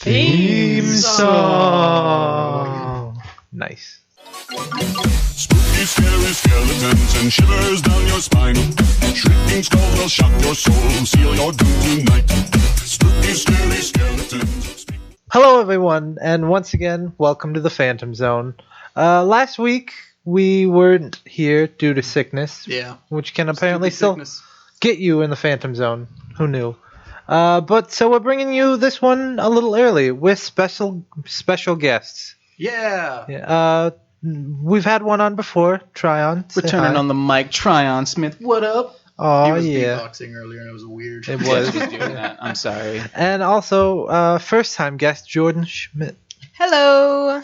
Theme song. Nice. Spooky, scary skeletons and shivers down your spine. Shrieking skulls will shock your soul, seal your doom tonight. Spooky, scary skeletons. Hello, everyone, and once again, welcome to the Phantom Zone. Last week, we weren't here due to sickness. Yeah. Which can apparently still sickness. get you in the Phantom Zone. Who knew? But so we're bringing you this one a little early with special guests. Yeah. We've had one on before, Tryon. Returning on the mic, Tryon Smith. What up? Oh, he was yeah. beatboxing earlier and it was weird. It I was. was doing that. I'm sorry. And also, first-time guest, Jordan Schmidt. Hello.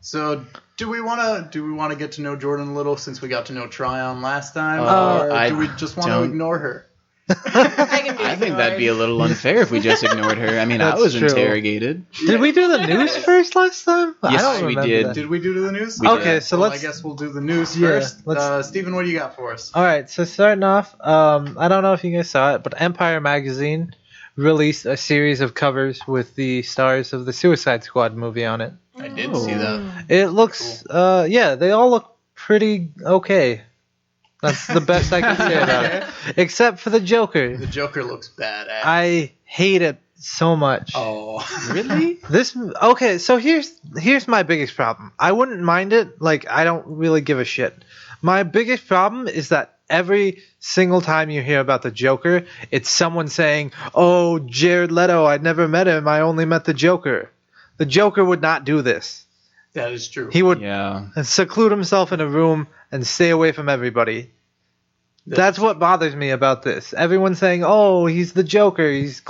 So, do we want to get to know Jordan a little since we got to know Tryon last time, or I do we just want to don't- ignore her? I think that'd be a little unfair if we just ignored her. I mean, I That's was true. interrogated. Did we do the news first last time? I Yes, don't we remember did. that. Did we do the news? We Okay, did. so Well, let's... I guess we'll do the news Yeah, first. let's- Steven, what do you got for us? All right, so starting off, I don't know if you guys saw it, but Empire Magazine released a series of covers with the stars of the Suicide Squad movie on it. I did see that. It looks, yeah, they all look pretty okay. That's the best I can say about it. Except for the Joker. The Joker looks badass. I hate it so much. Oh, Really? Okay, so here's my biggest problem. I wouldn't mind it, like I don't really give a shit. My biggest problem is that every single time you hear about the Joker, it's someone saying, "Oh, Jared Leto, I never met him. I only met the Joker." The Joker would not do this. that is true. He would Yeah. seclude himself in a room and stay away from everybody. That's what bothers me about this. Everyone's saying, "Oh, he's the Joker. He's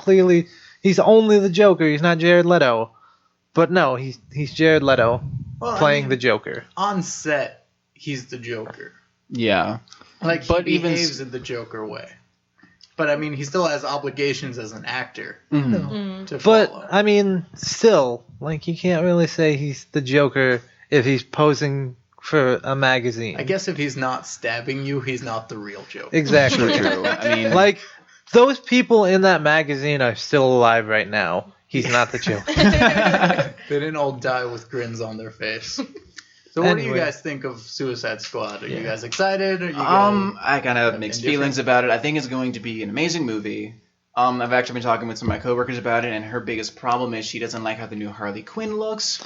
only the Joker. He's not Jared Leto." But no, he's Jared Leto playing the Joker. On set, he's the Joker. Yeah. Like, But he even behaves in the Joker way. But, I mean, he still has obligations as an actor Mhm. to But follow. I mean, still, like you can't really say he's the Joker if he's posing for a magazine. I guess if he's not stabbing you, he's not the real Joker. Exactly. True. I mean, Like those people in that magazine are still alive right now. He's not the Joker. They didn't all die with grins on their face. So what do you Anyway. guys think of Suicide Squad? Are you guys excited? Are you I kind of have mixed indifferent? feelings about it. I think it's going to be an amazing movie. I've actually been talking with some of my coworkers about it, and her biggest problem is she doesn't like how the new Harley Quinn looks.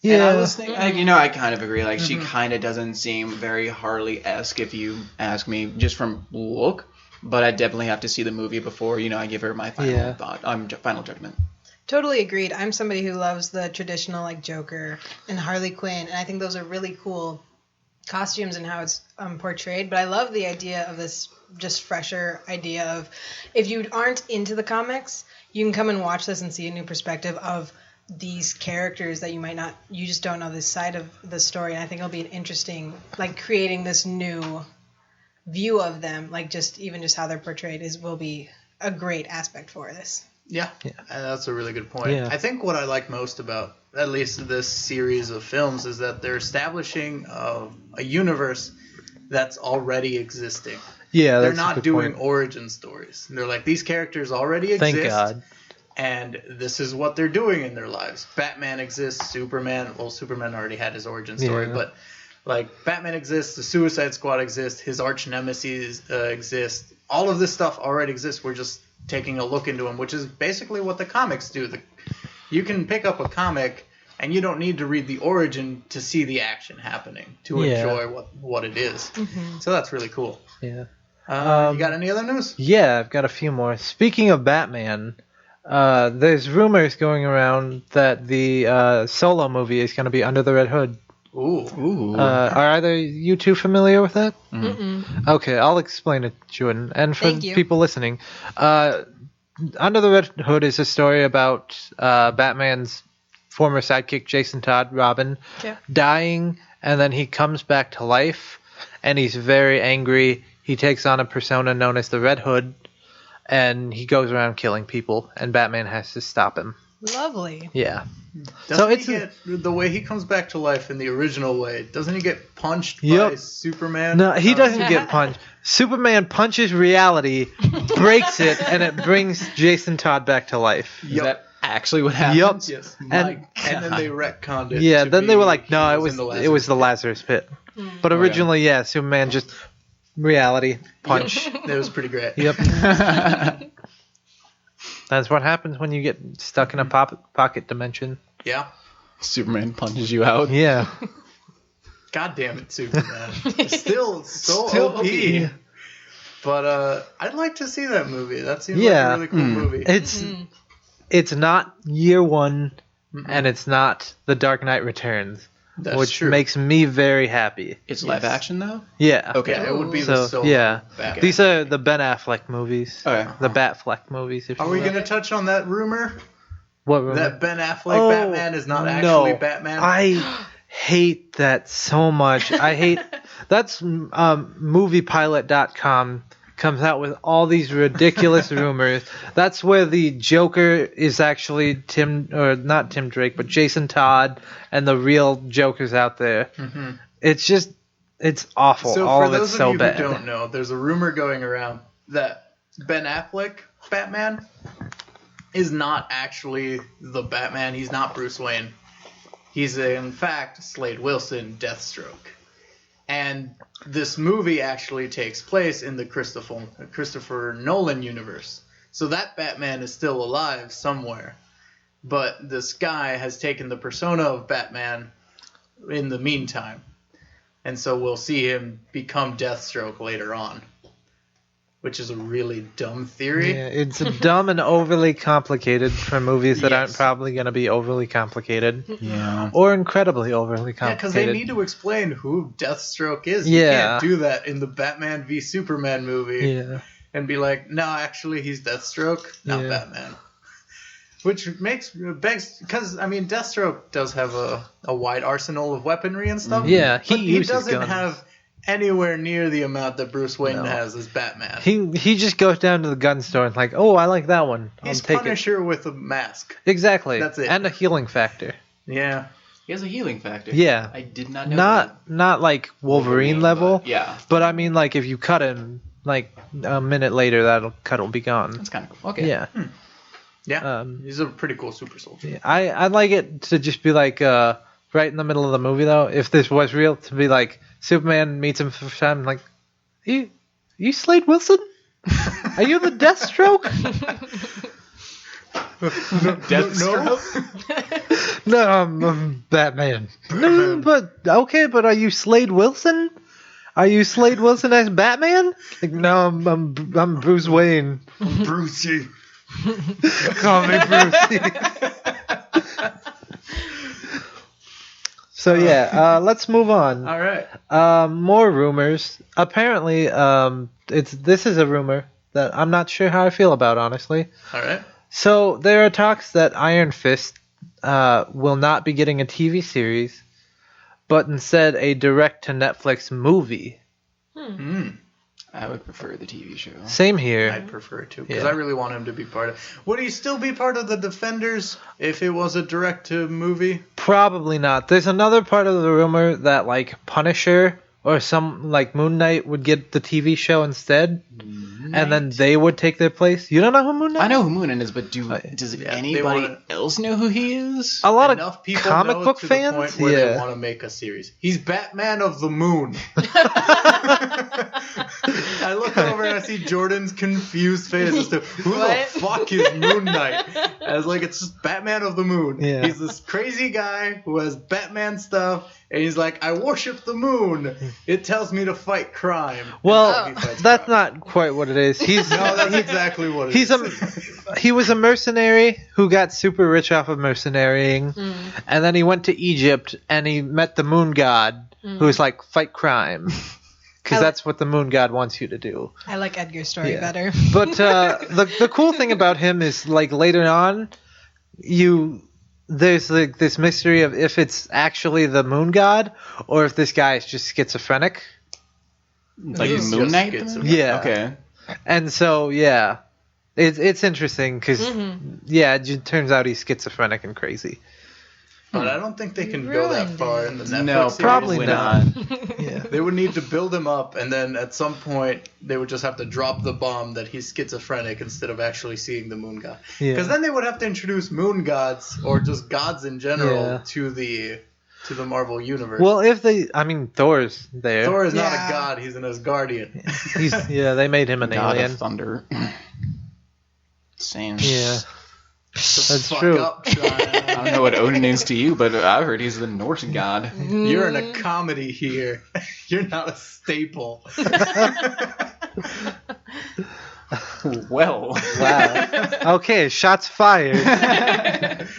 And I Yeah. was thinking, I kind of agree. Like, she kind of doesn't seem very Harley-esque, if you ask me, just from look. But I definitely have to see the movie before, I give her my final final judgment. Totally agreed. I'm somebody who loves the traditional like Joker and Harley Quinn, and I think those are really cool costumes and how it's portrayed. But I love the idea of this just fresher idea of if you aren't into the comics, you can come and watch this and see a new perspective of these characters that you just don't know this side of the story. And I think it'll be an interesting, like creating this new view of them, like just how they're portrayed will be a great aspect for this. Yeah, that's a really good point. Yeah. I think what I like most about at least this series of films is that they're establishing a universe that's already existing. Yeah, They're that's a not good doing point. origin stories. They're like, these characters already exist. Thank God. And this is what they're doing in their lives. Batman exists, Superman already had his origin story, Yeah. but like Batman exists, the Suicide Squad exists, his arch nemesis exist. All of this stuff already exists. We're just taking a look into them, which is basically what the comics do. You can pick up a comic and you don't need to read the origin to see the action happening, to enjoy what it is. So that's really cool. Yeah. You got any other news? Yeah, I've got a few more. Speaking of Batman, there's rumors going around that the Solo movie is going to be Under the Red Hood. Ooh. Are either you two familiar with that? Mm-mm. Okay, I'll explain it, Jordan. And for Thank you. people listening, Under the Red Hood is a story about Batman's former sidekick, Jason Todd, Robin, Yeah. dying, and then he comes back to life, and he's very angry. He takes on a persona known as the Red Hood, and he goes around killing people, and Batman has to stop him. Lovely. Yeah. Doesn't it's he get the way he comes back to life in the original way? Doesn't he get punched by Yep. Superman? No, he doesn't get punched. Superman punches reality, breaks it, and it brings Jason Todd back to life. Is that actually what happened? Yup. Yes, And- and then they retconned it. Yeah, to then they be were like, no, he it was in the it was the Lazarus pit. But originally, yeah, Superman just reality punch. It was pretty great. Yep. That's what happens when you get stuck in a pocket dimension. Yeah. Superman punches you out. Yeah. God damn it, Superman. Still so Still OP. OP. But I'd like to see that movie. That seems Yeah. like a really cool movie. It's not year one, and it's not The Dark Knight Returns, That's which true. makes me very happy. It's live action though. Yeah. Okay. Yeah, it would be the So solo yeah, Batman. these are the Ben Affleck movies. Okay. The Batfleck movies. If Are you we will. going to touch on that rumor? What rumor? That Ben Affleck Oh, Batman is not actually no. Batman? I hate that so much. I hate that's moviepilot.com comes out with all these ridiculous rumors. That's where the Joker is actually not Tim Drake, but Jason Todd, and the real Joker's out there. Mm-hmm. It's just it's awful. So all for of those it's of so you bad. who don't know, there's a rumor going around that Ben Affleck Batman is not actually the Batman. He's not Bruce Wayne. He's in fact Slade Wilson, Deathstroke. And this movie actually takes place in the Christopher Nolan universe. So that Batman is still alive somewhere. But this guy has taken the persona of Batman in the meantime. And so we'll see him become Deathstroke later on. Which is a really dumb theory. Yeah, it's dumb and overly complicated for movies that aren't Yes. probably going to be overly complicated. Yeah. Or incredibly overly Yeah, because complicated. they need to explain who Deathstroke is. Yeah. You can't do that in the Batman v Superman movie Yeah. and be like, no, actually, he's Deathstroke, not Yeah. Batman. Which begs, because, I mean, Deathstroke does have a wide arsenal of weaponry and stuff. Yeah, he but he uses doesn't guns. have anywhere near the amount that Bruce Wayne No. has as Batman. He just goes down to the gun store and like, oh, I like that one. I'll He's take Punisher with a mask. it. Exactly. That's it. And a healing factor. Yeah. He has a healing factor. Yeah. I did not know that. Not like Wolverine level. but yeah. But I mean, like if you cut him, like a minute later, that cut will be gone. That's kind of cool. Okay. Yeah. Yeah. He's a pretty cool super soldier. Yeah. I'd like it to just be like right in the middle of the movie though. If this was real, to be like Superman meets him for the first time, like, you Slade Wilson? Are you the Deathstroke? No, I'm Batman. No, but okay, but are you Slade Wilson? Are you Slade Wilson as Batman? Like, no, I'm Bruce Wayne. Brucey. Call me Brucey. So yeah, let's move on. All right. More rumors. Apparently, this is a rumor that I'm not sure how I feel about, honestly. All right. So there are talks that Iron Fist will not be getting a TV series, but instead a direct-to-Netflix movie. I would prefer the TV show. Same here. I'd prefer it too, because Yeah. I really want him to be part of. Would he still be part of the Defenders if it was a direct-to-movie? Probably not. There's another part of the rumor that like Punisher or some like Moon Knight would get the TV show instead, and then they would take their place. You don't know who Moon Knight? I know who Moon Knight is, but does they anybody wanna- else know who he is? A lot Enough of people comic know book to the fans. point where they Yeah. want to make a series. He's Batman of the Moon. I look over and I see Jordan's confused face as to who What? the fuck is Moon Knight? I was like, it's just Batman of the Moon. Yeah. He's this crazy guy who has Batman stuff, and he's like, I worship the moon. It tells me to fight crime. Well, And so he fights that's crime. not quite what it is. He's No, that's exactly what it he's is. he was a mercenary who got super rich off of mercenarying, and then he went to Egypt and he met the moon god, who was like, fight crime, because that's what the moon god wants you to do. I like Edgar's story Yeah. better. But the cool thing about him is like later on, there's like this mystery of if it's actually the moon god or if this guy is just schizophrenic. Like He's Moon just Knight? schizophrenic. Yeah. Okay. And so yeah, it's interesting because yeah, it just turns out he's schizophrenic and crazy. But I don't think they can go that Ruined far it. in the Netflix No, series. Probably probably not. not. Yeah. They would need to build him up, and then at some point they would just have to drop the bomb that he's schizophrenic instead of actually seeing the moon god. Yeah. Because then they would have to introduce moon gods or just gods in general Yeah. to the Marvel universe. Well, Thor's there. Thor is not Yeah. a god; he's an Asgardian. They made him an God alien. of Thunder. Same. Yeah. That's Fuck true. up, John. I don't know what Odin is to you, but I heard he's the Norse god. You're in a comedy here. You're not a staple. Well. Wow. Okay, shots fired.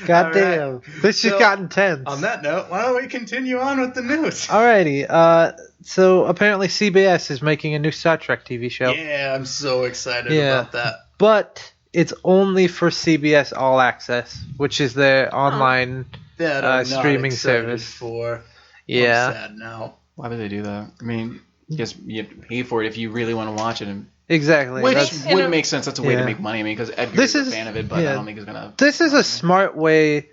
God damn. This just So, got intense. On that note, why don't we continue on with the news? Alrighty. So apparently CBS is making a new Star Trek TV show. Yeah, I'm so excited Yeah. about that. But it's only for CBS All Access, which is their online. That I'm not streaming excited service. For. Yeah. I'm sad now. Why would they do that? I mean, yes, you have to pay for it if you really want to watch it. And, Exactly. which That's- would make sense. That's a way Yeah. to make money. I mean, because Edgar's This a is- fan of it, but yeah. I don't think he's going to. This is a smart way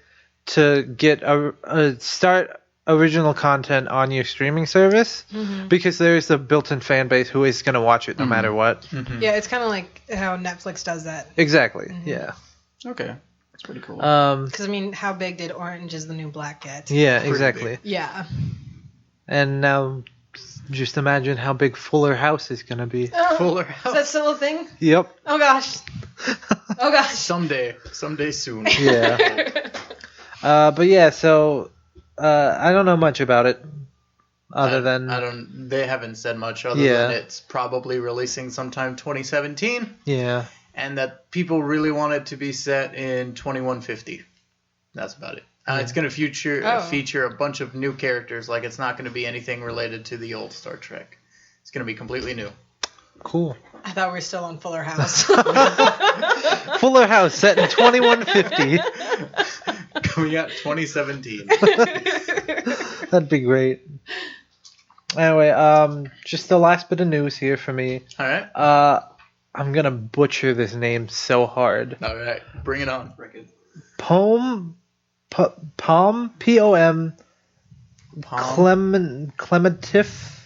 to get a start original content on your streaming service because there's a built-in fan base who is going to watch it no matter what. Yeah, it's kind of like how Netflix does that. Exactly. Yeah. Okay. That's pretty cool. Because, I mean, how big did Orange is the New Black get? Yeah, exactly. Yeah. And now just imagine how big Fuller House is going to be. Fuller Is House. that still a thing? Yep. Oh, gosh. Oh, gosh. Someday soon. Yeah. But yeah, so I don't know much about it other than I don't. They haven't said much other Yeah. than it's probably releasing sometime 2017, yeah. and that people really want it to be set in 2150. That's about it. It's going to feature a bunch of new characters. Like it's not going to be anything related to the old Star Trek. It's going to be completely new. Cool. I thought we were still on Fuller House. Fuller House set in 2150. Coming out 2017. That'd be great. Anyway, just the last bit of news here for me. All right. I'm gonna butcher this name so hard. All right. Bring it on. Pom, P-O-M, Clementif.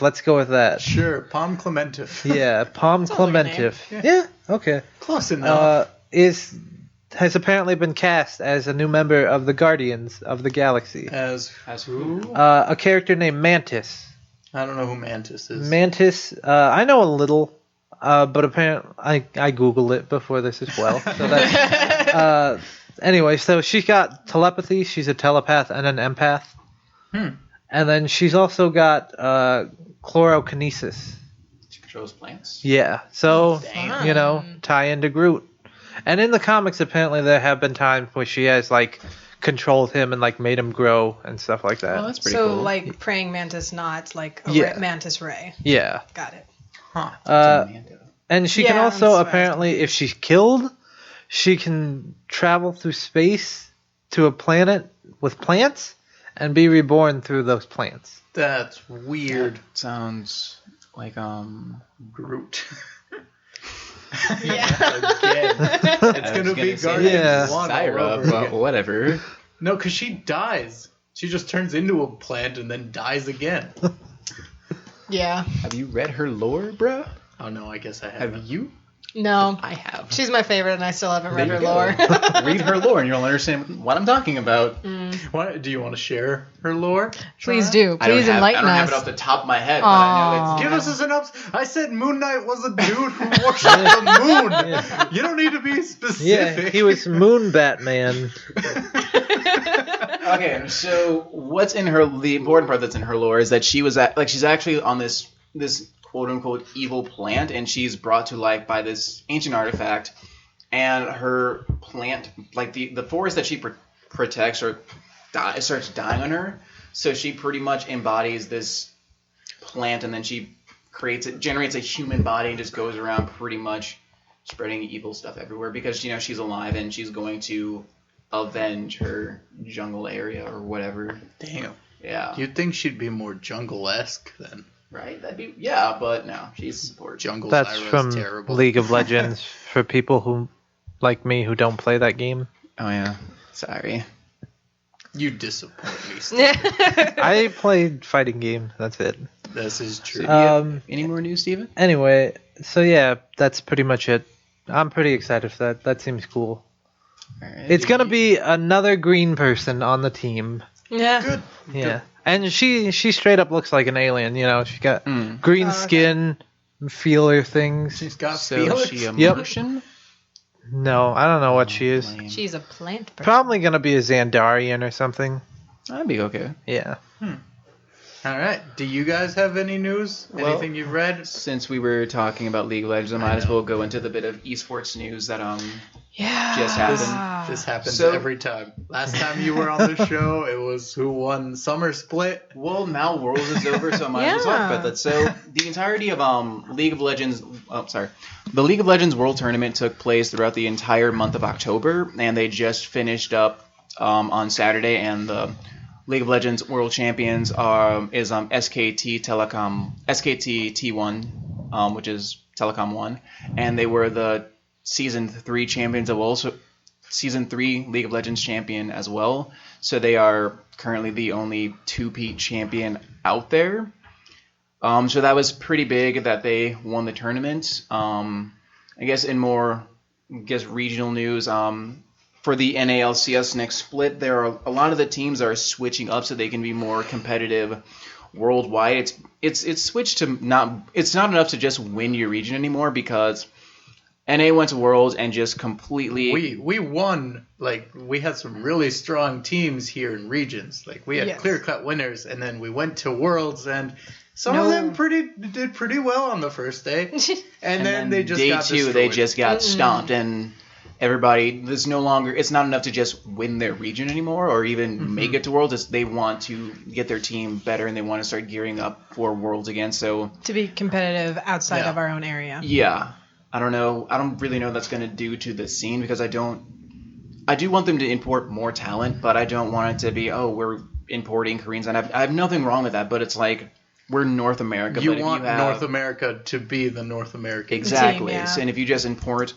Let's go with that. Sure. Palm Clementif. Yeah, Pom Sounds like a name. Clementif. Yeah, okay. Close enough. Has apparently been cast as a new member of the Guardians of the Galaxy. As who? A character named Mantis. I don't know who Mantis is. Mantis, I know a little, but apparently I Googled it before this as well. So that, anyway, so she's got telepathy. She's a telepath and an empath. And then she's also got chlorokinesis. She controls plants. Yeah, so, Damn. tie into Groot. And in the comics, apparently there have been times where she has, controlled him and, made him grow and stuff like that. Oh, that's pretty So, cool. like praying mantis, not like a Yeah. mantis ray. Yeah. Got it. And she can Yeah, also, that's apparently, if she's killed, she can travel through space to a planet with plants and be reborn through those plants. That's weird. Sounds like Groot. Yeah. Again. It's going to be Guardians Yeah. 1 all Syrup, over but again. whatever. No, because she dies. She just turns into a plant and then dies again. Yeah. Have you read her lore, bruh? Oh, no, I guess I Have haven't. you? No. I have. She's my favorite, and I still haven't read There her you go. lore. Read her lore, and you'll understand what I'm talking about. Do you want to share her lore? Please do. I don't Please have, enlighten I don't have us. it off the top of my head, but I know it's. Give us a synopsis. I said Moon Knight was a dude who worshipped the moon. You don't need to be Yeah, specific. he was Moon Batman. Okay, so what's in her? The important part that's in her lore is that she was she's actually on this quote unquote evil plant, and she's brought to life by this ancient artifact, and her plant, the forest that she protects, starts dying on her. So she pretty much embodies this plant, and then she generates a human body, and just goes around pretty much spreading evil stuff everywhere because she's alive and she's going to avenge her jungle area or whatever. Damn. Yeah. You'd think she'd be more jungle-esque then. Right? but no, she's support. Jungle That's Zyra's from terrible. League of Legends for people who, like me, who don't play that game. Oh yeah. Sorry. You disappoint me, Steve. I played fighting game. That's it. This is true. Any more news, Steven? Anyway, so yeah, that's pretty much it. I'm pretty excited for that. That seems cool. All right. It's gonna be another green person on the team. Yeah. Good. Yeah, and she straight up looks like an alien. You know, she got green Oh, okay. skin, feeler things. She's got So feelings. she a Yep. Martian? No, I don't know what she is. Lame. She's a plant person. Probably gonna be a Xandarian or something. That'd be okay. Yeah. All right. Do you guys have any news? Well- Anything you've read? Since we were talking about League of Legends, I might as well go into the bit of esports news that Yeah. just happened. This happens So- every time. Last time you were on the show, it was who won Summer Split. Well, now Worlds is over, so I might as well talk about that. So the entirety of League of Legends, the League of Legends World Tournament took place throughout the entire month of October, and they just finished up on Saturday. And the League of Legends World Champions is SKT Telecom, SKT T1, which is Telecom 1, and they were the Season 3 champions of also Season 3 League of Legends champion as well. So they are currently the only 2-peat champion out there. So that was pretty big that they won the tournament. I guess in more regional news, for the NALCS next split, there are a lot of the teams are switching up so they can be more competitive worldwide. It's switched to it's not enough to just win your region anymore, because NA went to Worlds and just completely... We won. Like, we had some really strong teams here in regions. Like, we had Yes. clear-cut winners, and then we went to Worlds, and some of them did pretty well on the first day. And then they just day got 2, destroyed. they just got stomped, and everybody, it's not enough to just win their region anymore or even make it to Worlds. They want to get their team better, and they want to start gearing up for Worlds again. So To be competitive outside Yeah. of our own area. yeah, I don't know. I don't really know what that's going to do to the scene, because I do want them to import more talent, but I don't want it to be, we're importing Koreans. And I have nothing wrong with that, but it's like, we're North America. You but want if you have, North America to be the North American. Exactly. team, yeah. So, and if you just import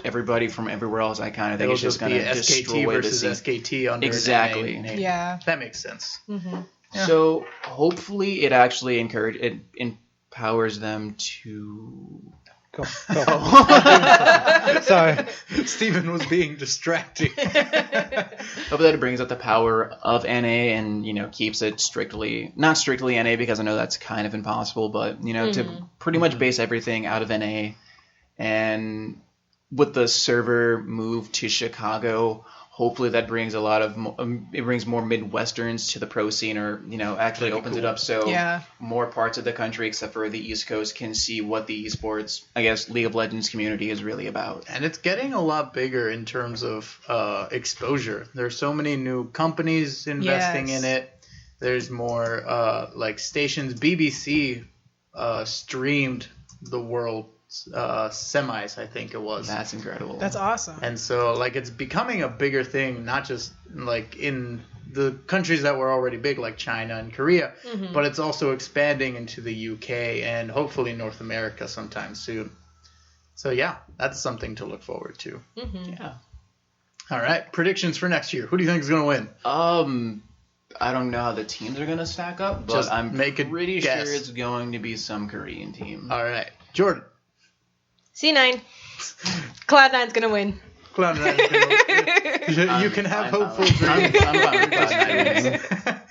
everybody from everywhere else, I kind of think It'll it's just going be to SKT destroy versus the scene. SKT under Exactly. NA. Yeah. That makes sense. Mm-hmm. Yeah. So hopefully it actually empowers them to... Go. Sorry. Stephen was being distracting. Hope that it brings up the power of NA and, keeps it not strictly NA, because I know that's kind of impossible, but, to pretty much base everything out of NA. And with the server move to Chicago, hopefully that brings it brings more Midwesterns to the pro scene, or, actually opens it up so Yeah. more parts of the country, except for the East Coast, can see what the esports, I guess, League of Legends community is really about. And it's getting a lot bigger in terms of exposure. There's so many new companies investing Yes. in it. There's more stations. BBC streamed the world semis, I think it was. That's incredible. That's awesome. And so, it's becoming a bigger thing, not just, in the countries that were already big, like China and Korea, but it's also expanding into the UK and hopefully North America sometime soon. So, yeah, that's something to look forward to. Yeah. All right, predictions for next year. Who do you think is going to win? I don't know how the teams are going to stack up, but Just I'm make a pretty guess. sure it's going to be some Korean team. All right, Jordan. C9. Cloud9's gonna win. Cloud9 is going to You can have I'm hopeful fine. dreams. I'm fine with Cloud9.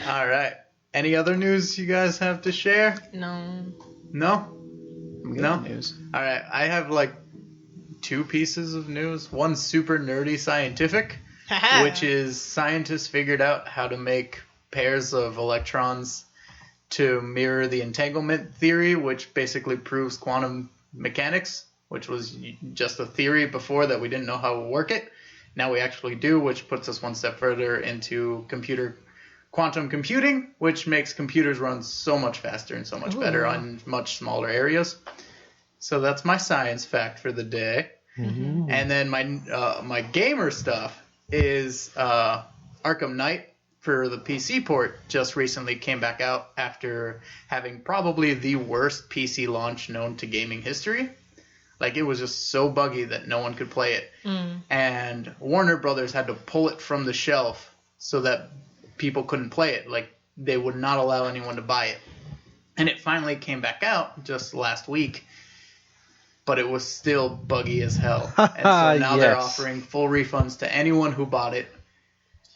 All right. Any other news you guys have to share? No. No? No? News. All right. I have 2 pieces of news. One super nerdy scientific, which is scientists figured out how to make pairs of electrons to mirror the entanglement theory, which basically proves quantum mechanics, which was just a theory before that we didn't know how to work it. Now we actually do, which puts us one step further into quantum computing, which makes computers run so much faster and so much better on much smaller areas. So that's my science fact for the day. Mm-hmm. And then my gamer stuff is Arkham Knight for the PC port just recently came back out after having probably the worst PC launch known to gaming history. Like, it was just so buggy that no one could play it. And Warner Brothers had to pull it from the shelf so that people couldn't play it. Like, they would not allow anyone to buy it. And it finally came back out just last week, but it was still buggy as hell. And so now they're offering full refunds to anyone who bought it.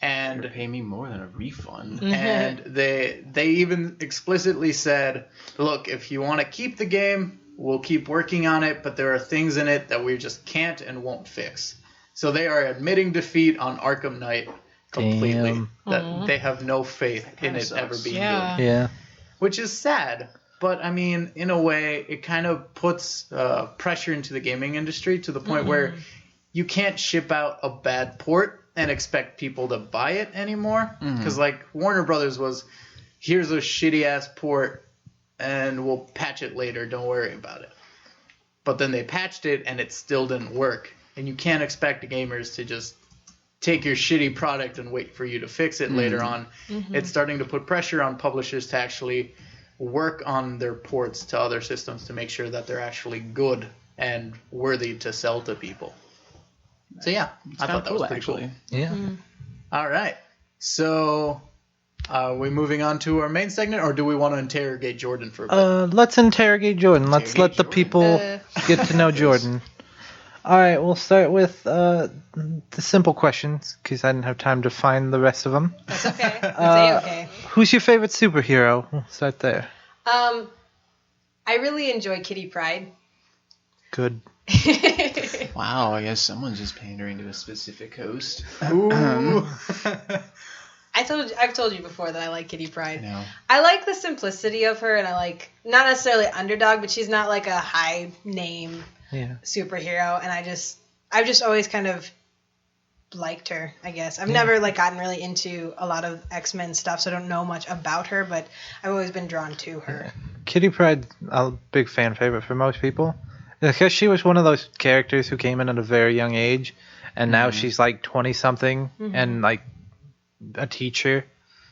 And pay me more than a refund. And they even explicitly said, look, if you want to keep the game, we'll keep working on it, but there are things in it that we just can't and won't fix. So they are admitting defeat on Arkham Knight completely. Damn. That they have no faith in it ever being good. Yeah. Which is sad. But, I mean, in a way, it kind of puts pressure into the gaming industry to the point where you can't ship out a bad port and expect people to buy it anymore. Because, like, Warner Brothers was, here's a shitty-ass port, and we'll patch it later. Don't worry about it. But then they patched it, and it still didn't work. And you can't expect the gamers to just take your shitty product and wait for you to fix it later on. It's starting to put pressure on publishers to actually work on their ports to other systems to make sure that they're actually good and worthy to sell to people. So yeah, I thought that was pretty cool. Yeah. All right. So are we moving on to our main segment, or do we want to interrogate Jordan for a bit? Let's interrogate Jordan. Let's let the people get to know Jordan. All right, we'll start with the simple questions because I didn't have time to find the rest of them. That's okay. That's okay. Who's your favorite superhero? We'll start there. I really enjoy Kitty Pryde. Good. Wow, I guess someone's just pandering to a specific host. Ooh. I've told you before that I like Kitty Pryde. No. I like the simplicity of her, and I like, not necessarily underdog, but she's not like a high name superhero, and I've just always kind of liked her, I guess. I've never like gotten really into a lot of X-Men stuff, so I don't know much about her, but I've always been drawn to her. Kitty Pryde, a big fan favorite for most people. Because she was one of those characters who came in at a very young age, and now she's like 20-something and like a teacher.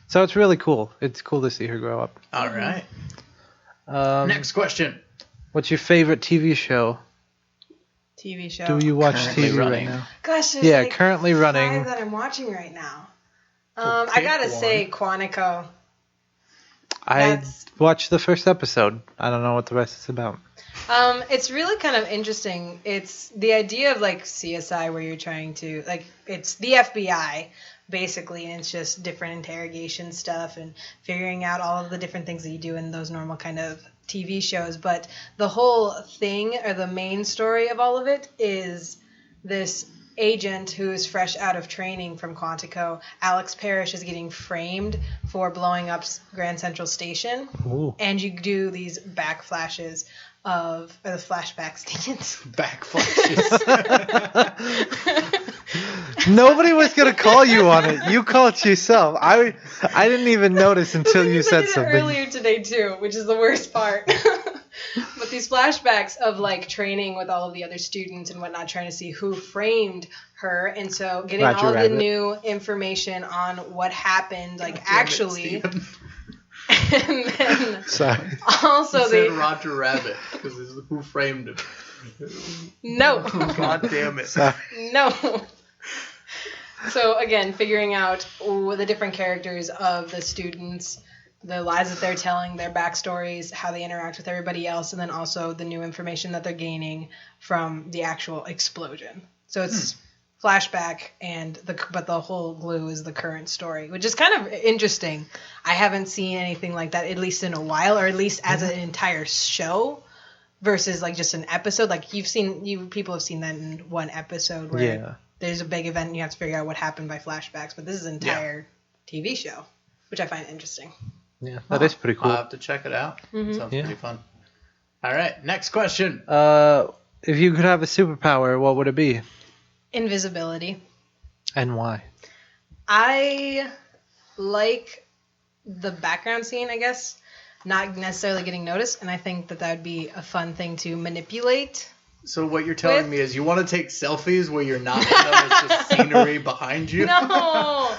So it's really cool. It's cool to see her grow up. All right. Next question. What's your favorite TV show? TV show. Do you watch Currently TV running. right now? Gosh, there's like currently running. 5 that I'm watching right now. Well, I gotta pick say Quantico. I watched the first episode. I don't know what the rest is about. It's really kind of interesting. It's the idea of like CSI where you're trying to like it's the FBI basically, and it's just different interrogation stuff and figuring out all of the different things that you do in those normal kind of TV shows. But the whole thing, or the main story of all of it, is this agent who is fresh out of training from Quantico. Alex Parrish is getting framed for blowing up Grand Central Station. Ooh. And you do these flashbacks, Back flashes. Nobody was gonna call you on it. You called it yourself. I didn't even notice until you said I did something. it earlier today too, which is the worst part. But these flashbacks of like training with all of the other students and whatnot, trying to see who framed her, and so getting Roger all of Rabbit. the new information on what happened, like actually. And then Sorry. also He said the Roger Rabbit because it's who framed him. no. God damn it. No. So again, figuring out the different characters of the students, the lies that they're telling, their backstories, how they interact with everybody else, and then also the new information that they're gaining from the actual explosion. So it's flashback, but the whole glue is the current story, which is kind of interesting. I haven't seen anything like that, at least in a while, or at least as an entire show. Versus like just an episode, like people have seen that in one episode where there's a big event and you have to figure out what happened by flashbacks. But this is an entire TV show, which I find interesting. Yeah, that is pretty cool. I'll have to check it out. Sounds pretty fun. All right, next question. If you could have a superpower, what would it be? Invisibility. And why? I like the background scene, I guess. Not necessarily getting noticed, and I think that would be a fun thing to manipulate. So what you're telling me is you want to take selfies where you're not in them, it's just scenery behind you? No.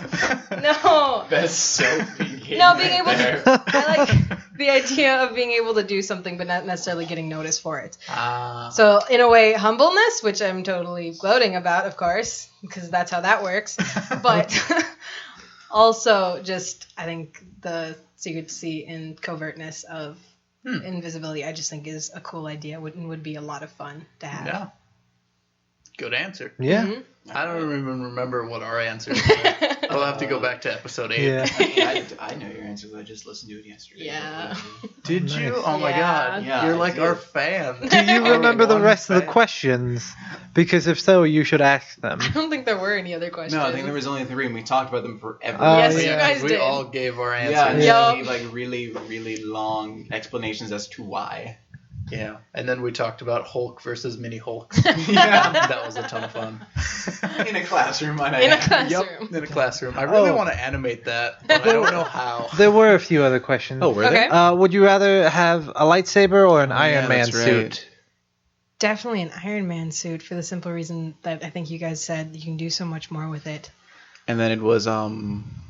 Best selfie. No, being able to the idea of being able to do something but not necessarily getting noticed for it. Ah. So in a way, humbleness, which I'm totally gloating about, of course, because that's how that works. But also just, I think the secrecy and covertness of invisibility, I just think is a cool idea and would be a lot of fun to have. Yeah. Good answer. Yeah. Mhm. I don't even remember what our answer is. We'll have to go back to episode 8. Yeah. I know your answers. I just listened to it yesterday. Yeah. Did you? Oh my Yeah. god. Yeah, You're I like did. our fan. Do you remember the One rest of the fan. questions? Because if so, you should ask them. I don't think there were any other questions. No, I think there was only 3, and we talked about them forever. Yes, yeah. you guys we did. all gave our Yeah, answers. Yup. gave like really, really long explanations as to why. Yeah. And then we talked about Hulk versus Mini Hulk. Yeah, That was a ton of fun. in a classroom, might I In a add. classroom. Yep, in a classroom. I really Oh. want to animate that, but I don't know how. There were a few other questions. Oh, were Okay. Would you rather have a lightsaber or an Iron yeah, Man that's right. suit? Definitely an Iron Man suit for the simple reason that I think you guys said you can do so much more with it. And then it was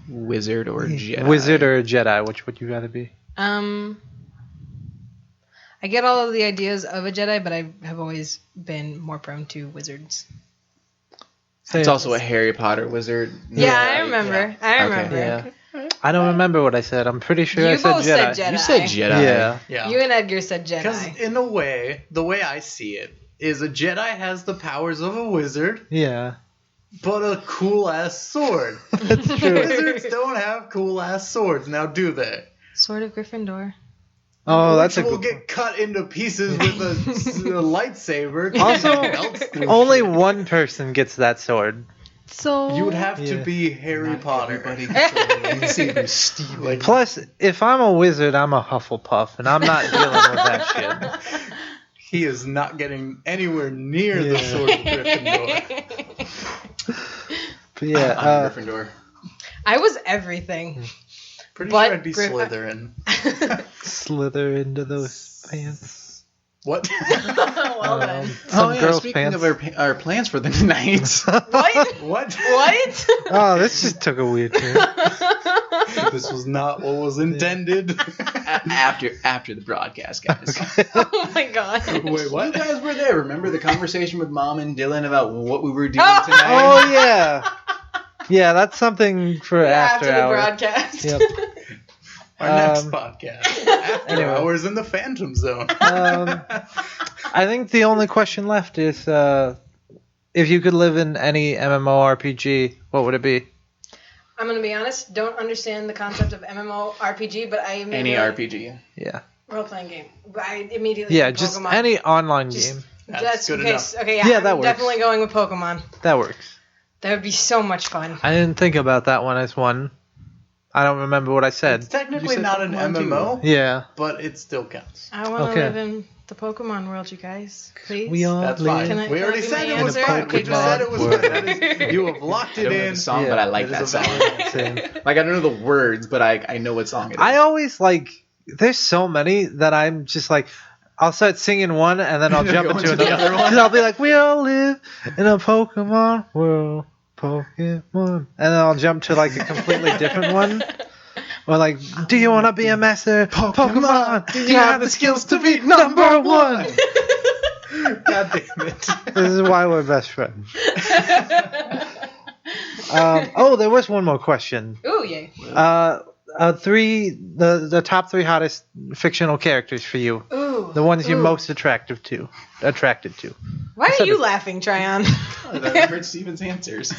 wizard or Jedi. Wizard or Jedi? Which would you rather be? I get all of the ideas of a Jedi, but I have always been more prone to wizards. It's also a Harry Potter wizard. Yeah, I remember. I remember. Yeah. I don't remember what I said. I'm pretty sure You I said both Jedi. said Jedi. You said Jedi. Yeah. Yeah. You and Edgar said Because Jedi. in a way, the way I see it is a Jedi has the powers of a wizard, Yeah. but a cool ass sword. That's true. Wizards don't have cool ass swords, now do they? Sword of Gryffindor. Oh, that's a Which will good get cut into pieces with a lightsaber. Also, Melts through Only shit. one person gets that sword. So You would have to Yeah. be Harry Potter. Everybody gets a lightsaber, Steve. Like, Plus, if I'm a wizard, I'm a Hufflepuff, and I'm not dealing with that shit. he is not getting anywhere near the Yeah. sword of Gryffindor. But yeah, I'm Gryffindor. I was everything. Pretty But sure I'd be Slytherin. slither into those pants. What? Well done. Some girls' speaking pants. of our plans for the night. What? What? What? Oh, this just took a weird turn. This was not what was intended. after the broadcast, guys. Oh my god. Wait, You what? guys were there. Remember the conversation with Mom and Dylan about what we were doing Oh. tonight? Oh yeah, yeah. That's something for after, After the hours. broadcast. Yep. Our next Um, podcast. After anyway. hours in the Phantom Zone. I think the only question left is if you could live in any MMORPG, what would it be? I'm gonna be honest. Don't understand the concept of MMORPG, but I Any immediately RPG. Yeah. role playing game. I immediately Yeah, think just Pokemon. any online Just- game. That's good okay, enough. Okay, yeah, Yeah, that I'm works. definitely going with Pokemon. That works. That would be so much fun. I didn't think about that one as one. I don't remember what I It's said. technically said not an Pokemon too. MMO, Yeah. but it still counts. I want to Okay. live in the Pokemon world, you guys. Please. We all That's live. fine. Can I- We can already I be said my it was answer? fine. We Okay, just said it was fine. good. That is, you have locked I it don't know in. the song, Yeah. but I like It that is a song. valid Same. Like, I don't know the words, but I know what song it is. I always like. There's so many that I'm just like. I'll start singing one and then I'll jump Go into into the another other one. Because I'll be like, we all live in a Pokemon world, Pokemon, and then I'll jump to like a completely different one. Or like, do you want to be a master Pokemon? Do you have the skills to be number one? God damn it. This is why we're best friends. Oh, there was one more question. Ooh, yay. The top 3 hottest fictional characters for you. Ooh. The ones you're Ooh. most attracted to. Why are said you it. laughing, Tryon? I remembered Steven's answers.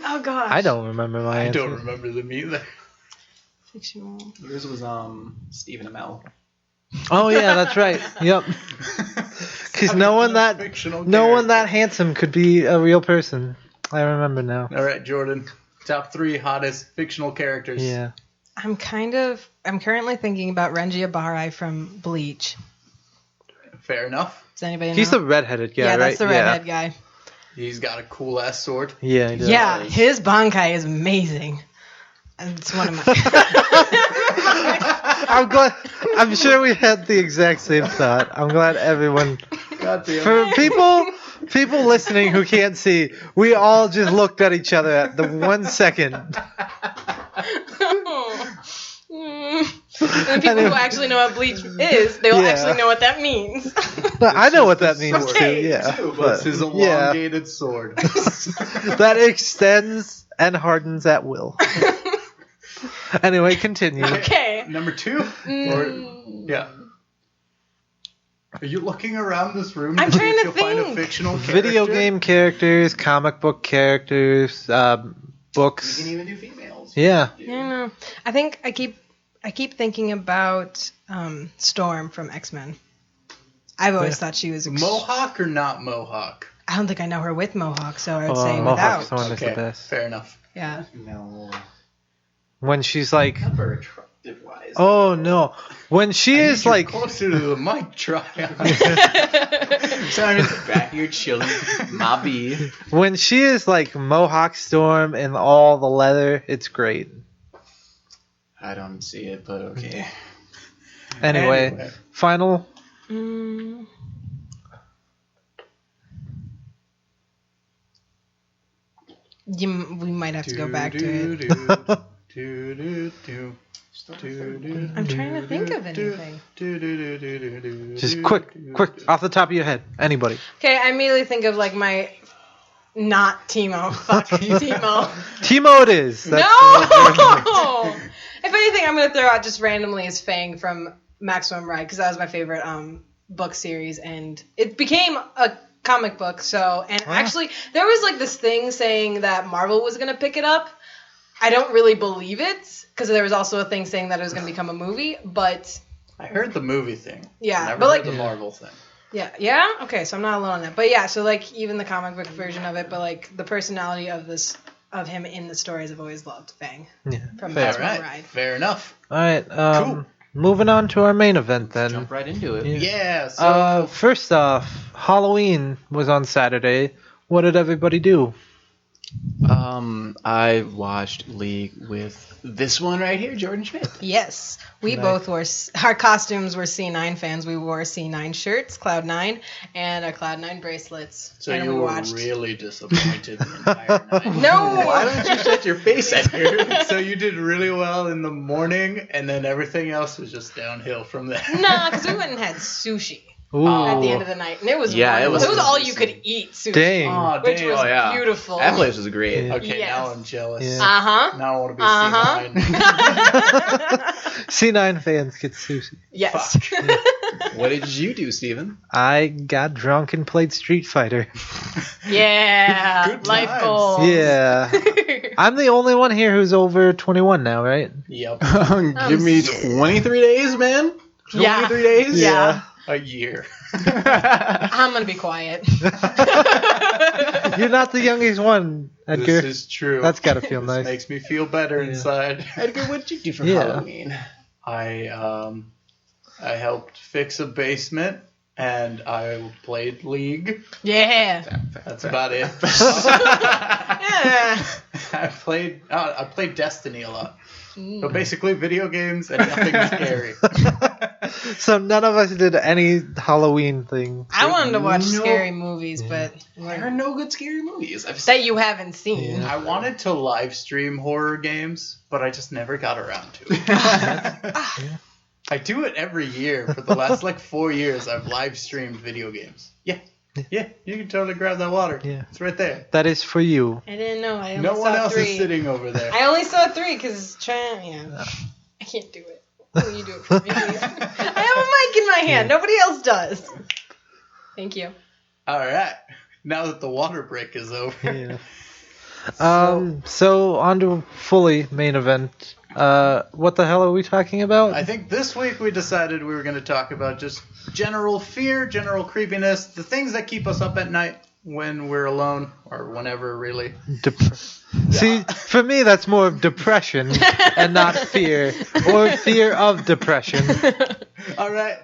Oh gosh. I don't remember my I answer. don't remember them either. Fictional. Yours was Stephen Amell. Oh yeah, that's right. Yep. Because no one that handsome could be a real person. I remember now. All right, Jordan. Top 3 hottest fictional characters. Yeah. I'm currently thinking about Renji Abarai from Bleach. Fair enough. Does anybody know? He's the redheaded guy, yeah, right? that's the redhead guy. He's got a cool ass sword. Yeah. He does. Yeah, his Bankai is amazing. And it's one of my. I'm glad. I'm sure we had the exact same thought. I'm glad everyone. God damn. For people listening who can't see, we all just looked at each other at the 1 second. And the people who actually know what bleach is, they will Yeah. actually know what that means. But I know what that just means sword. too. Okay, Yeah, It's his elongated sword. that extends and hardens at will. Anyway, continue. Okay. Number 2? Yeah. Are you looking around this room? I'm see trying if to you'll find a think. fictional Video character? game characters, comic book characters, You books. can even do females. Yeah. Yeah, no. I think I keep thinking about Storm from X-Men. I've always thought she was Mohawk or not Mohawk? I don't think I know her with Mohawk, so I would say Mohawk's without. the one that's the best. fair enough. Yeah. No. When she's like, Never attractive wise. oh no, when she is You're like, closer to the mic, try. So I'm just back here chilling. Mobby. when she is like Mohawk Storm and all the leather, it's great. I don't see it, but okay. Anyway. Final. Mm, we might have to go back to it. I'm trying to think of anything. Just quick, off the top of your head. Anybody. Okay, I immediately think of like my not Teemo. Fuck Teemo. Teemo it is. That's No! If anything, I'm going to throw out just randomly is Fang from Maximum Ride because that was my favorite book series, and it became a comic book. So, and actually, there was like this thing saying that Marvel was going to pick it up. I don't really believe it because there was also a thing saying that it was going to become a movie, but I heard the movie thing. Yeah, Never but, like- heard the Marvel thing. yeah. Okay, so I'm not alone on that. But yeah, so like even the comic book version of it, but like the personality of him in the stories, I've always loved Fang Yeah. from Fair. Maximum All right, Ride. fair enough. All right. Cool. Moving on to our main event then. Jump right into it. Yeah. So First off, Halloween was on Saturday. What did everybody do? I watched League with this one right here, Jordan Schmidt. Yes, we Nice. both wore our costumes were C9 fans. We wore C9 shirts, Cloud9, and our Cloud9 bracelets. so and you we were watched. really disappointed the entire night. No. Why don't you shut your face at here? So you did really well in the morning, and then everything else was just downhill from there. Nah, because we went and had sushi Ooh. at the end of the night, and it was Yeah, it wonderful. was all you could eat sushi, Dang. Aw, which dang. was Oh, yeah. beautiful. That place was great. Yeah. Okay, Yes. now I'm jealous. Yeah. Uh huh. Now I want to be Uh-huh. C9. C9 fans get sushi. Yes. What did you do, Steven? I got drunk and played Street Fighter. Yeah. Good Life times. goals. Yeah. I'm the only one here who's over 21 now, right? Yep. Give me 23 days, man. 23 Yeah. days? Yeah. A year. I'm gonna be quiet. You're not the youngest one, Edgar. This is true. That's gotta feel This nice. makes me feel better Yeah. inside. Edgar, what did you do for Yeah. Halloween? I helped fix a basement and I played League. Yeah. That's about it. Yeah. I played Destiny a lot. So basically video games and nothing scary. So none of us did any Halloween thing. I wanted to watch No. scary movies, but There are no good scary movies. I've that you haven't seen. Yeah. I wanted to live stream horror games, but I just never got around to it. I do it every year. For the last 4 years, I've live streamed video games. Yeah, you can totally grab that water. Yeah. It's right there. That is for you. I didn't know. I only No saw one else 3. is sitting over there. I only saw 3 because I can't do it. Will you do it for me, please? I have a mic in my hand. Nobody else does. Thank you. All right. Now that the water break is over. Yeah. So on to fully main event. What the hell are we talking about? I think this week we decided we were going to talk about just general fear, general creepiness, the things that keep us up at night when we're alone, or whenever, really. See, for me, that's more of depression and not fear, or fear of depression. All right.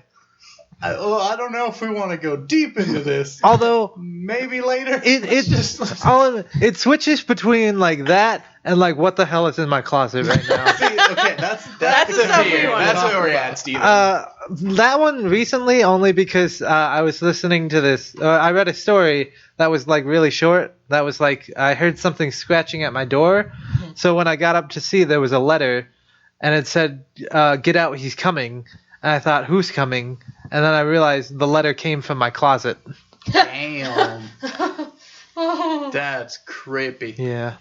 I don't know if we want to go deep into this. Although Maybe later. it switches between that and what the hell is in my closet right now. See, okay, that's That's the stuff we fear. want to That's talk where we're about. at, Steven. That one recently only because I was listening to this. I read a story that was really short. That was I heard something scratching at my door. So when I got up to see, there was a letter, and it said, "Get out, he's coming." And I thought, "Who's coming?" And then I realized the letter came from my closet. Damn. That's creepy. Yeah.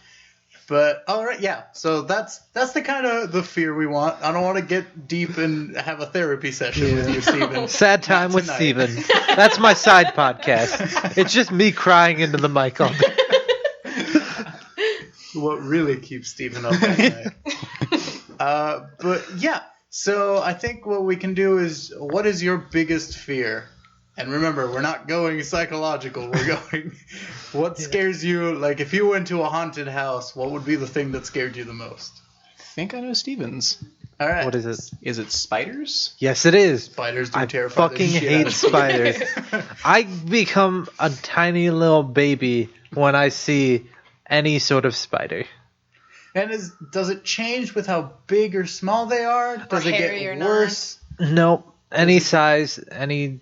But all right, yeah. So that's the kind of the fear we want. I don't want to get deep and have a therapy session with you, Steven. Sad time Not with tonight. Steven. That's my side podcast. It's just me crying into the mic all day. What really keeps Steven up at night. But yeah, so I think what we can do is, what is your biggest fear? And remember, we're not going psychological. We're going, what scares you? Like, if you went to a haunted house, what would be the thing that scared you the most? I think I know Steven's. All right. What is it? Is it spiders? Yes, it is. Spiders do I terrify the fucking shit out hate of spiders. I become a tiny little baby when I see any sort of spider. And does it change with how big or small they are? Does it hairy get or not? worse? Nope. Any size, any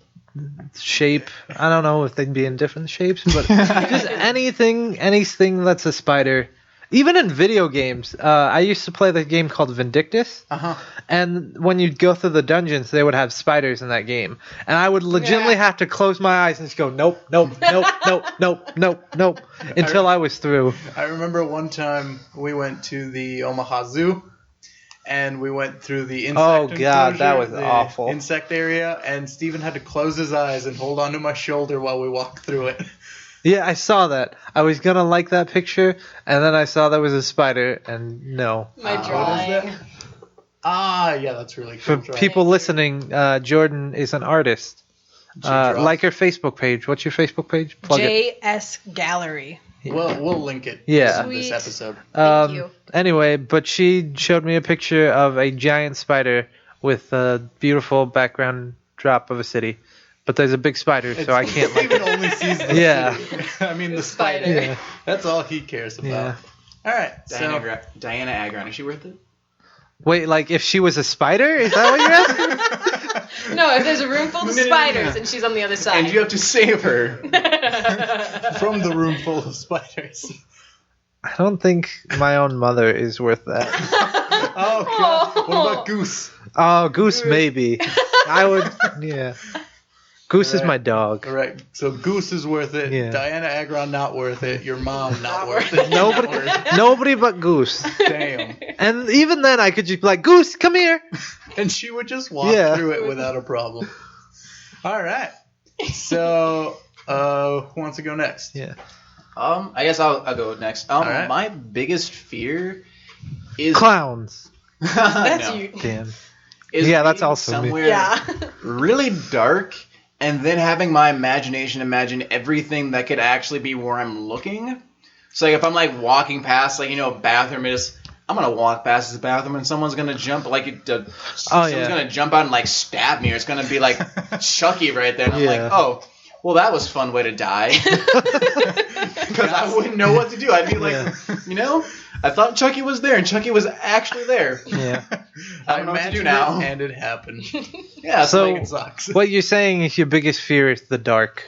shape. I don't know if they'd be in different shapes, but just anything that's a spider. Even in video games, I used to play the game called Vindictus, and when you'd go through the dungeons, they would have spiders in that game, and I would legitimately have to close my eyes and just go nope, nope, nope, nope, nope, nope, nope, until I was through. I remember one time we went to the Omaha Zoo, and we went through the insect Oh, God, that enclosure, was the awful. insect area, and Steven had to close his eyes and hold onto my shoulder while we walked through it. Yeah, I saw that. I was gonna like that picture, and then I saw there was a spider, and no. My What is drawing. that? Ah, yeah, that's really For cool. people listening, Jordan is an artist. draw? Like her Facebook page. What's your Facebook page? Plug it. JS Gallery. We'll link it Yeah. in this Sweet. episode. Thank you. Anyway, but she showed me a picture of a giant spider with a beautiful background drop of a city. But there's a big spider, so I can't like Steven only sees the Yeah. city. I mean, the spider. spider. Yeah. That's all he cares about. Yeah. All right, so Diana Agron, is she worth it? Wait, like if she was a spider? Is that what you're asking? No, if there's a room full of No. spiders and she's on the other side. And you have to save her. from the room full of spiders. I don't think my own mother is worth that. Oh, God. What about Goose? Oh, Goose maybe. I would, yeah. Goose is Right. my dog. Correct. So Goose is worth it. Yeah. Diana Agron not worth it. Your mom not worth it. Nobody, Not worth it. nobody but Goose. Damn. And even then, I could just be like, Goose, come here. And she would just walk Yeah. through it without a problem. All right. So, who wants to go next? Yeah. I guess I'll go next. right. My biggest fear is Clowns. That's No. you. Damn. Is Yeah, that's being also me. somewhere Yeah. really dark, and then having my imagination imagine everything that could actually be where I'm looking. So like if I'm like walking past like a bathroom, I'm gonna walk past this bathroom and someone's gonna jump someone's yeah. gonna jump out and like stab me, or it's gonna be like Chucky right there. And I'm Yeah. like, oh, well that was a fun way to die, because I wouldn't know what to do. I'd be like, I thought Chucky was there, and Chucky was actually there. Yeah. I don't know what to do imagined now. it, and it happened. Yeah, So- It sucks. What you're saying is your biggest fear is the dark.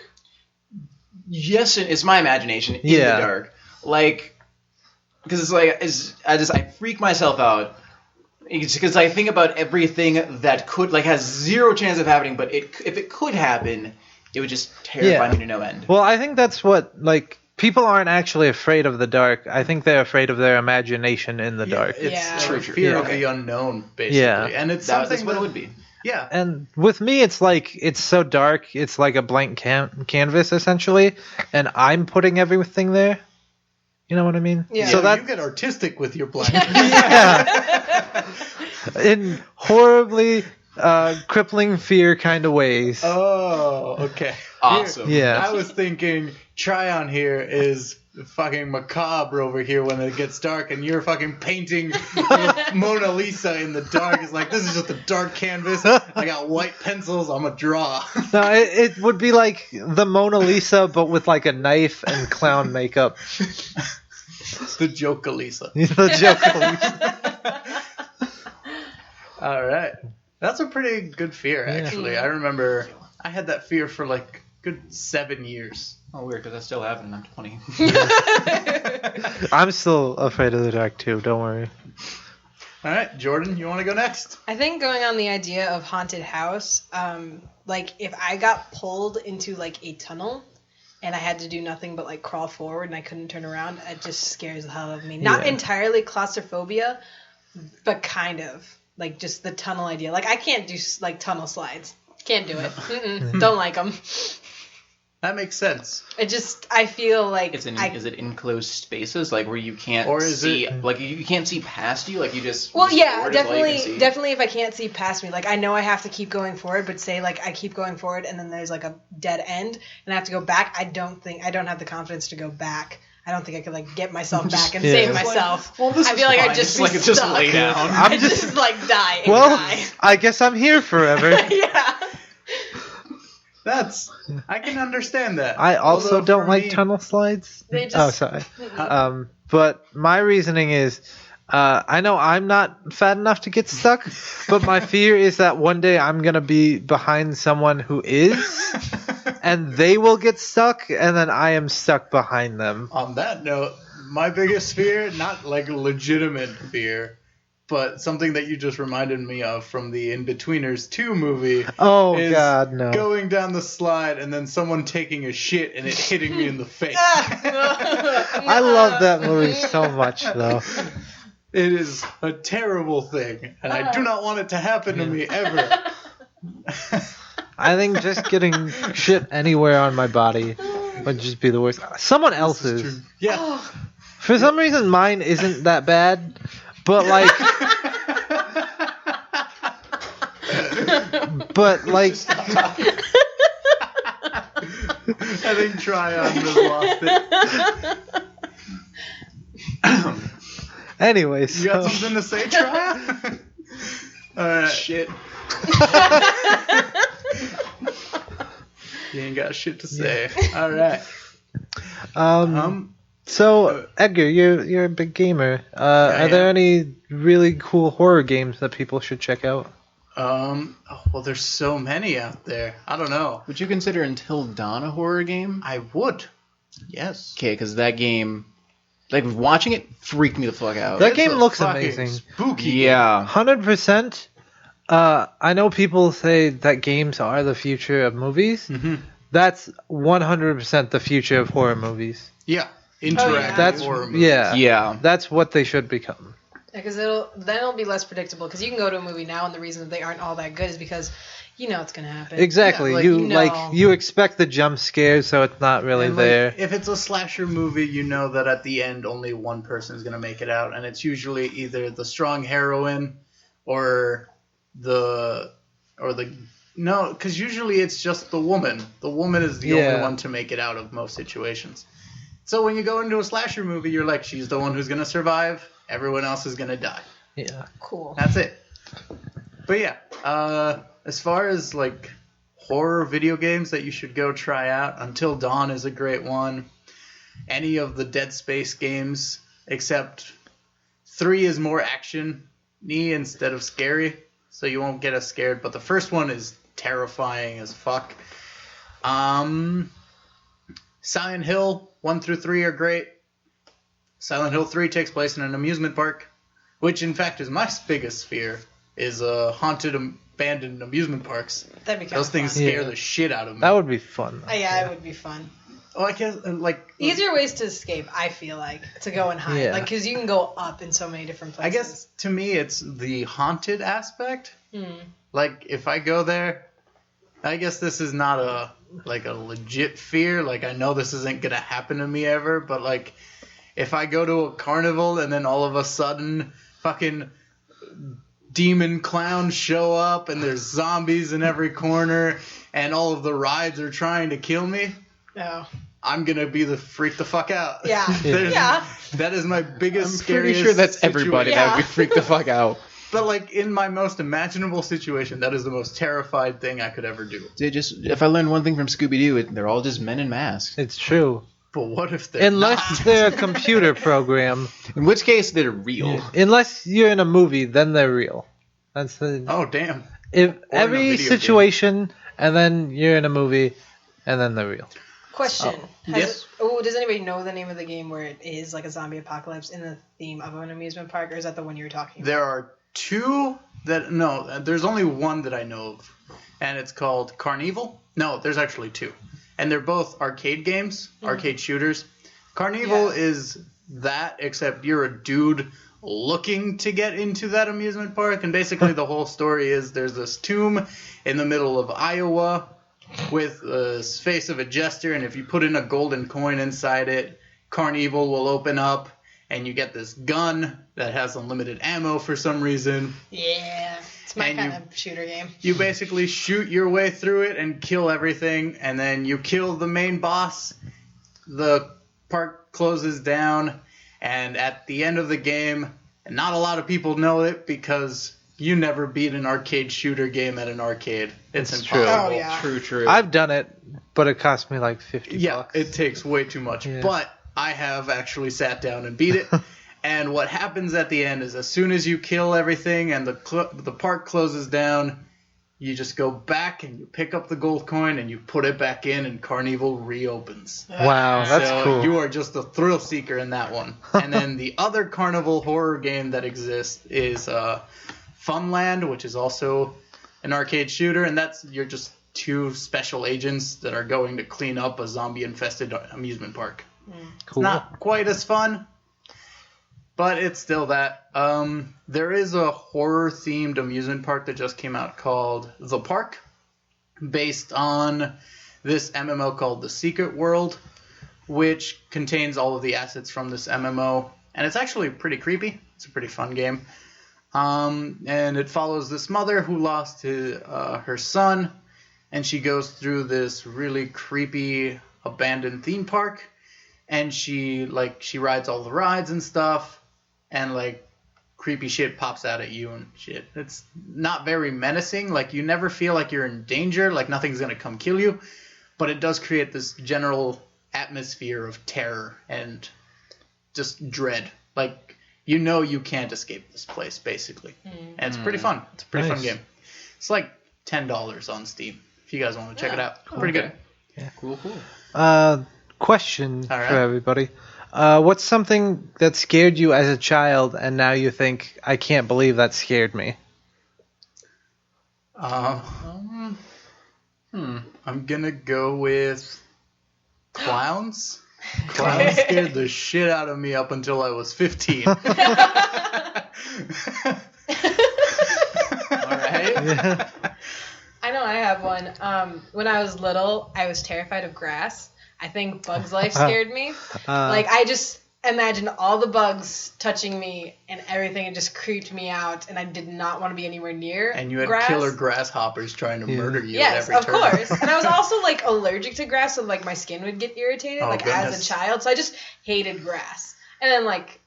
Yes, it's my imagination in Yeah. the dark. Like, because it's like, I freak myself out. Because I think about everything that could, like, has zero chance of happening, but if it could happen, it would just terrify me to no end. Well, I think that's what, like, people aren't actually afraid of the dark. I think they're afraid of their imagination in the dark. It's Yeah. True. fear of Okay. the unknown, basically. Yeah. And it's That's something what that it would be. Yeah. And with me, it's like, it's so dark, it's like a blank canvas, essentially, and I'm putting everything there. You know what I mean? Yeah. So that you get artistic with your blank. yeah. In horribly crippling fear kind of ways. Oh, okay. Awesome. Yeah. I was thinking Tryon here is fucking macabre over here when it gets dark, and you're fucking painting Mona Lisa in the dark. It's like, this is just a dark canvas. I got white pencils. I'm a draw. No, it would be like the Mona Lisa, but with like a knife and clown makeup. The Joker Lisa. The Joker. All right. That's a pretty good fear, actually. I remember I had that fear for like good 7 years. Oh, weird, because I still have it, and I'm 20. I'm still afraid of the dark too. Don't worry. All right, Jordan, you want to go next? I think going on the idea of haunted house, like if I got pulled into like a tunnel and I had to do nothing but like crawl forward and I couldn't turn around, it just scares the hell out of me. Not entirely claustrophobia, but kind of like just the tunnel idea. Like I can't do like tunnel slides. Can't do it. Don't like them. That makes sense. I feel like is it enclosed spaces like where you can't Or is see it- like you can't see past you, like you just Well, just yeah, forward is all you can see? definitely. If I can't see past me, like I know I have to keep going forward, but say like I keep going forward and then there's like a dead end and I have to go back. I don't have the confidence to go back. I don't think I could like get myself back and save myself. Well, this I is feel like fine. I'd just It's be like, just stuck. lay down. I'd just like die. And Well, die. I guess I'm here forever. Yeah. I can understand that. I also Although don't for like me- tunnel slides. They just- Oh, sorry. But my reasoning is, I know I'm not fat enough to get stuck, but my fear is that one day I'm gonna be behind someone who is, and they will get stuck, and then I am stuck behind them. On that note, my biggest fear, not like a legitimate fear, but something that you just reminded me of from the In-Betweeners 2 movie. Oh is God, no! Going down the slide and then someone taking a shit and it hitting me in the face. I love that movie so much, though. It is a terrible thing, and I do not want it to happen to me ever. I think just getting shit anywhere on my body would just be the worst. Someone else's. Yeah. For some reason, mine isn't that bad, but like, I think Tryon has lost it. anyway, You got so something to say, Tryon? Alright. Shit. You ain't got shit to say. Alright. so Edgar, you're a big gamer. Are there any really cool horror games that people should check out? Well, there's so many out there. I don't know. Would you consider Until Dawn a horror game? I would. Yes. Okay, because that game, like watching it, freaked me the fuck out. That It's game a looks fucking amazing. Spooky. Yeah. 100%. I know people say that games are the future of movies. Mm-hmm. That's 100% the future of horror movies. Yeah. Interactive That's horror movies. Yeah. That's what they should become. Because it'll be less predictable. Because you can go to a movie now, and the reason that they aren't all that good is because you know it's gonna happen. Exactly. Yeah, like, you expect the jump scares, so it's not really And, like, there. if it's a slasher movie, you know that at the end only one person is going to make it out, and it's usually either the strong heroine or no, because usually it's just the woman. The woman is the only one to make it out of most situations. So when you go into a slasher movie, you're like, she's the one who's going to survive. Everyone else is going to die. Yeah. Cool. That's it. But yeah, as far as like horror video games that you should go try out, Until Dawn is a great one. Any of the Dead Space games, except 3 is more action-y instead of scary, so you won't get as scared. But the first one is terrifying as fuck. Silent Hill 1 through 3 are great. Silent Hill 3 takes place in an amusement park, which in fact is my biggest fear, is haunted abandoned amusement parks. That'd be kind Those of things fun. scare the shit out of me. That would be fun. Yeah, it would be fun. Oh, I guess like Easier ways to escape, I feel like, to go and hide. Yeah. Like, because you can go up in so many different I places. guess to me it's the haunted aspect. Hmm. Like if I go there, I guess this is not a legit fear. Like I know this isn't gonna happen to me ever, but like if I go to a carnival and then all of a sudden fucking demon clowns show up and there's zombies in every corner and all of the rides are trying to kill me, No. I'm gonna be freak the fuck out. Yeah. There's- Yeah. That is my biggest, I'm pretty scariest sure that's everybody situation. that would be freaked the fuck out. But like in my most imaginable situation, that is the most terrified thing I could ever do. If I learned one thing from Scooby-Doo, they're all just men in masks. It's true. But what if they're Unless not? they're a computer program. In which case, they're real. Unless you're in a movie, then they're real. That's the Oh damn! if a every video situation, and then you're in a movie, and then they're real. Question. Yes? Does anybody know the name of the game where it is like a zombie apocalypse in the theme of an amusement park, or is that the one you were talking about? There are two there's only one that I know of, and it's called Carnival. No, there's actually two. And they're both arcade games, arcade shooters. Carnival is that, except you're a dude looking to get into that amusement park, and basically the whole story is there's this tomb in the middle of Iowa with the face of a jester, and if you put in a golden coin inside it, Carnival will open up, and you get this gun that has unlimited ammo for some reason. Yeah, it's my kind of shooter game. You basically shoot your way through it and kill everything, and then you kill the main boss. The park closes down, and at the end of the game, and not a lot of people know it because you never beat an arcade shooter game at an arcade. It's impossible. Oh, yeah. True. I've done it, but it cost me like $50. Yeah, it takes way too much. Yeah. But I have actually sat down and beat it. And what happens at the end is as soon as you kill everything and the park closes down, you just go back and you pick up the gold coin and you put it back in, and Carnival reopens. Wow, that's So cool. you are just a thrill seeker in that one. And then the other Carnival horror game that exists is Funland, which is also an arcade shooter, and you're just two special agents that are going to clean up a zombie-infested amusement park. Cool. It's not quite as fun, but it's still that. There is a horror-themed amusement park that just came out called The Park, based on this MMO called The Secret World, which contains all of the assets from this MMO, and it's actually pretty creepy. It's a pretty fun game. And it follows this mother who lost her son, and she goes through this really creepy abandoned theme park, and she rides all the rides and stuff, and like creepy shit pops out at you and shit. It's not very menacing. Like you never feel like you're in danger, like nothing's gonna come kill you, but it does create this general atmosphere of terror and just dread. Like you know you can't escape this place, basically. And it's pretty fun. It's a pretty fun game. It's like $10 on Steam if you guys want to check it out. Pretty good. Yeah. Cool. Question All right. for everybody. What's something that scared you as a child and now you think, I can't believe that scared me? I'm gonna go with clowns. Clowns scared the shit out of me up until I was 15. All right. Yeah. I know I have one. When I was little, I was terrified of grass. I think Bugs Life scared me. Like, I just imagined all the bugs touching me and everything. It just creeped me out, and I did not want to be anywhere near And you had grass. killer grasshoppers trying to murder you at Yes, every of turn. course. And I was also, like, allergic to grass, so, like, my skin would get irritated, Oh, like, as goodness. a child. So I just hated grass. And then, like,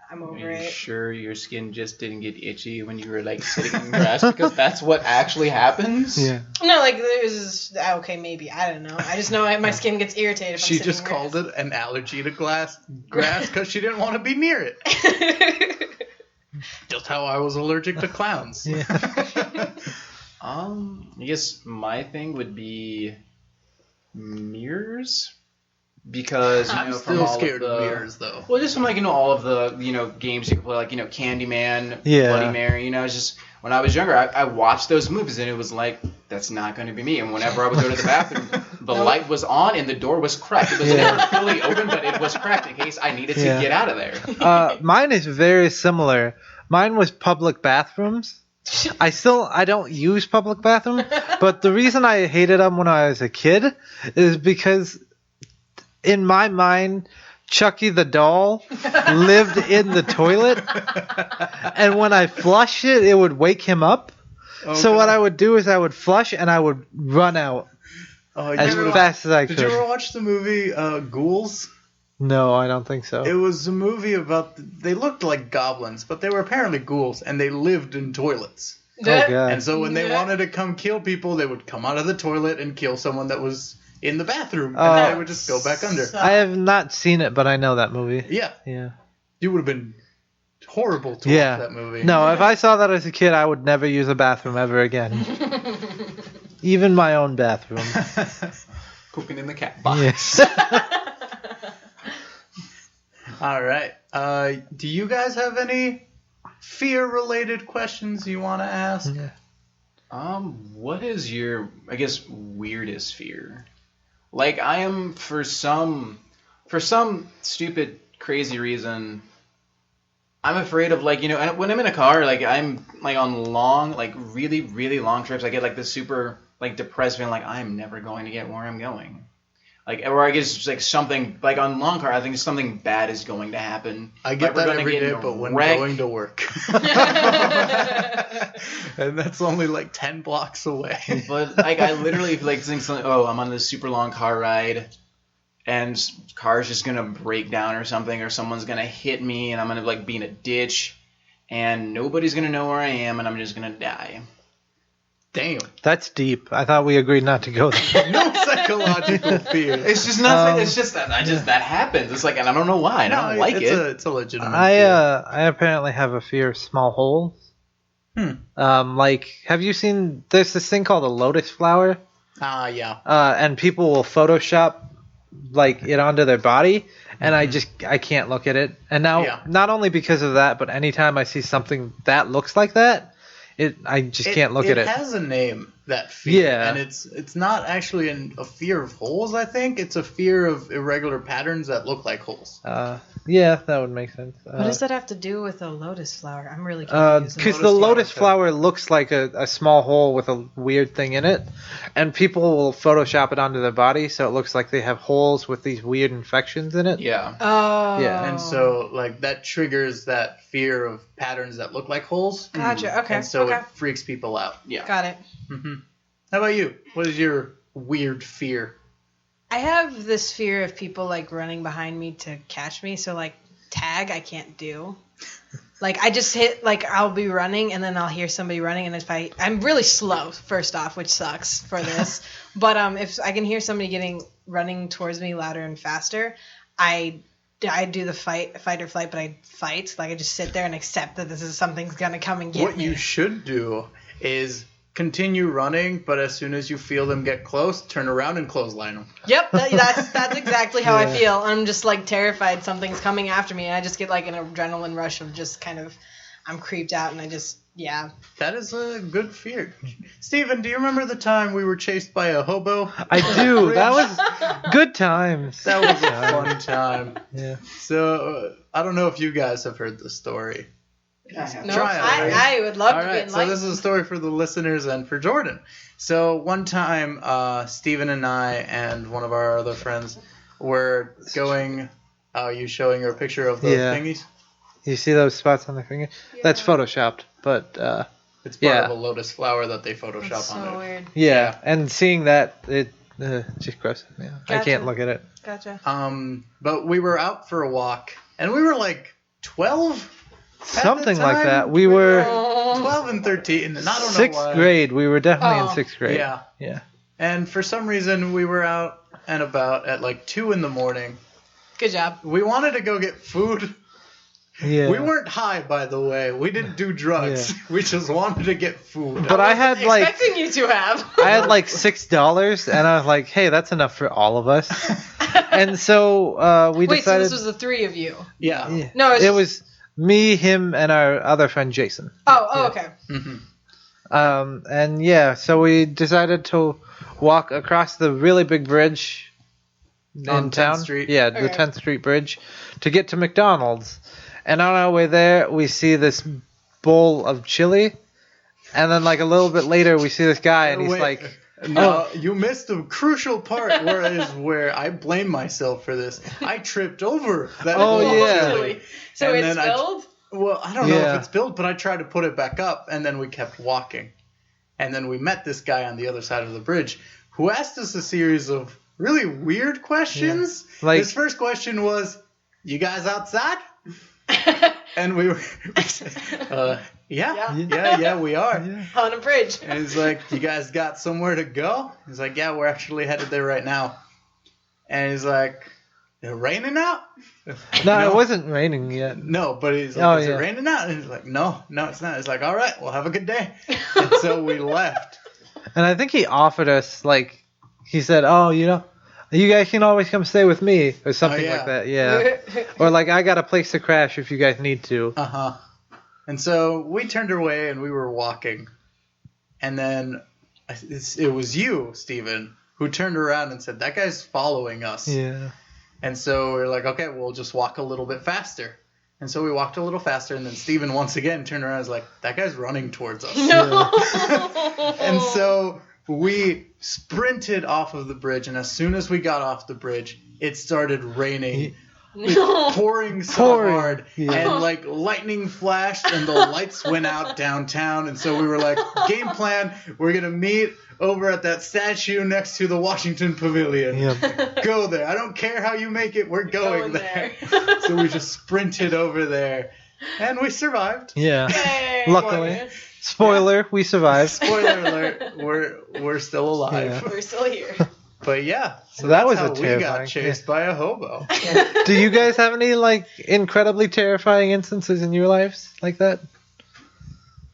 I'm over Are you it. sure your skin just didn't get itchy when you were like sitting in grass? Because that's what actually happens. Yeah. No, like, there's okay, maybe. I don't know. I just know my skin gets irritated if I'm She sitting just in called grass. it an allergy to grass because she didn't want to be near it. Just how I was allergic to clowns. Yeah. I guess my thing would be mirrors. Because I'm from still all scared of of the, mirrors, though. Well, just from like all of the games you can play, like Candyman, Yeah. Bloody Mary. It's just when I was younger, I watched those movies and it was like that's not going to be me. And whenever I would go to the bathroom, the light was on and the door was cracked. It was never fully open, but it was cracked in case I needed to get out of there. Mine is very similar. Mine was public bathrooms. I don't use public bathrooms, but the reason I hated them when I was a kid is because in my mind, Chucky the doll lived in the toilet, and when I flush it, it would wake him up. So what I would do is I would flush and I would run out as fast as I could. Did you ever watch the movie Ghouls? No, I don't think so. It was a movie about they looked like goblins, but they were apparently ghouls, and they lived in toilets. Oh, God. And so when they wanted to come kill people, they would come out of the toilet and kill someone that was in the bathroom, and then they would just go back under. I have not seen it, but I know that movie. Yeah. Yeah. You would have been horrible to watch that movie. No, if I saw that as a kid, I would never use a bathroom ever again. Even my own bathroom. Pooping in the cat box. Yes. All right. Do you guys have any fear-related questions you want to ask? Yeah. What is your, I guess, weirdest fear? Like, I am, for some stupid, crazy reason, I'm afraid of, like, and when I'm in a car, like, I'm, like, on long, like, really, really long trips, I get, like, this super, like, depressed feeling, like, I'm never going to get where I'm going. Like, or I guess just, like, something, like, on long car, I think something bad is going to happen. I get like, that every day, but when going to work. And that's only, like, 10 blocks away. But, like, I literally, like, think something, I'm on this super long car ride, and car's just gonna break down or something, or someone's gonna hit me, and I'm gonna, like, be in a ditch, and nobody's gonna know where I am, and I'm just gonna die. Damn. That's deep. I thought we agreed not to go there. No psychological fear. It's just not. It's just that that happens. It's like, and I don't know why. And I don't like it. It's a legitimate fear. I apparently have a fear of small holes. Like, have you seen? There's this thing called a lotus flower. Yeah. And people will Photoshop like it onto their body, and I can't look at it. And now, not only because of that, but anytime I see something that looks like that, I just can't look at it. It has a name, that fear. Yeah. And it's not actually a fear of holes, I think. It's a fear of irregular patterns that look like holes. Yeah, that would make sense. What does that have to do with a lotus flower? I'm really confused. Because the lotus flower looks like a small hole with a weird thing in it, and people will Photoshop it onto their body so it looks like they have holes with these weird infections in it. Yeah. Oh. Yeah. And so, like, that triggers that fear of patterns that look like holes. Gotcha. Okay. And so okay. it freaks people out. Yeah. Got it. How about you? What is your weird fear? I have this fear of people, like, running behind me to catch me. So, like, tag I can't do. Like, I just hit, like, I'll be running, and then I'll hear somebody running, and if I'm really slow, first off, which sucks for this. But if I can hear somebody running towards me louder and faster, I do the fight or flight, but I fight. Like, I just sit there and accept that something's going to come and get me. What you should do is continue running, but as soon as you feel them get close, turn around and clothesline them. Yep, that's exactly how I feel. I'm just, like, terrified something's coming after me, and I just get, like, an adrenaline rush of just kind of, I'm creeped out, and I just, yeah. That is a good fear. Steven, do you remember the time we were chased by a hobo? I do. That was good times. That was a fun time. Yeah. So, I don't know if you guys have heard the story. No, Try it, I would love All to be right, enlightened. so this is a story for the listeners and for Jordan. So one time, Steven and I and one of our other friends were going. Are you showing her a picture of the thingies? You see those spots on the finger? Yeah. That's photoshopped, but it's part of a lotus flower that they Photoshop That's on so there. weird. Yeah, and seeing that, it just gross. Yeah, Gotcha. I can't look at it. Gotcha. But we were out for a walk, and we were like 12. Something like that. We were 12 and 13, and I don't know sixth why. grade. We were definitely in sixth grade. Yeah. Yeah. And for some reason, we were out and about at like 2 in the morning. Good job. We wanted to go get food. Yeah. We weren't high, by the way. We didn't do drugs. Yeah. We just wanted to get food. But I had like expecting you to have. I had like $6, and I was like, "Hey, that's enough for all of us." And so we decided. Wait, so this was the three of you? Yeah. No, it was me, him, and our other friend Jason. Okay. And yeah, so we decided to walk across the really big bridge in town. 10th Street. Yeah, the 10th Street Bridge to get to McDonald's. And on our way there, we see this bowl of chili. And then like a little bit later, we see this guy, and he's like... No, you missed a crucial part where I blame myself for this. I tripped over that bowl of chili. So it's spilled? I don't know if it's spilled, but I tried to put it back up, and then we kept walking. And then we met this guy on the other side of the bridge who asked us a series of really weird questions. Yeah. Like, his first question was, "You guys outside?" And we said, yeah, we are. Yeah. On a bridge. And he's like, "You guys got somewhere to go?" He's like, "Yeah, we're actually headed there right now." And he's like, "It's raining out?" No, it wasn't raining yet. No, but he's like, "Is it raining out?" And he's like, no, it's not. He's like, "All right, well, have a good day." And so we left. And I think he offered us, like, he said, "Oh, you guys can always come stay with me or something yeah. like that. Yeah. Or like I got a place to crash if you guys need to. Uh-huh. And so we turned away and we were walking. And then it was you, Steven, who turned around and said, that guy's following us. Yeah. And so we were like, okay, we'll just walk a little bit faster. And so we walked a little faster, and then Steven once again turned around and was like, that guy's running towards us. No. And so we sprinted off of the bridge, and as soon as we got off the bridge, it started raining. Pouring so hard, and like lightning flashed, and the lights went out downtown. And so we were like, game plan, we're gonna meet over at that statue next to the Washington Pavilion. Yep. Go there. I don't care how you make it, we're going there. So we just sprinted over there, and we survived. Yeah. Yay. Luckily. Spoiler, we survived. Spoiler alert, we're still alive. Yeah. We're still here. But yeah, so That that's was a how we terrifying- got chased by a hobo. Do you guys have any like incredibly terrifying instances in your lives like that?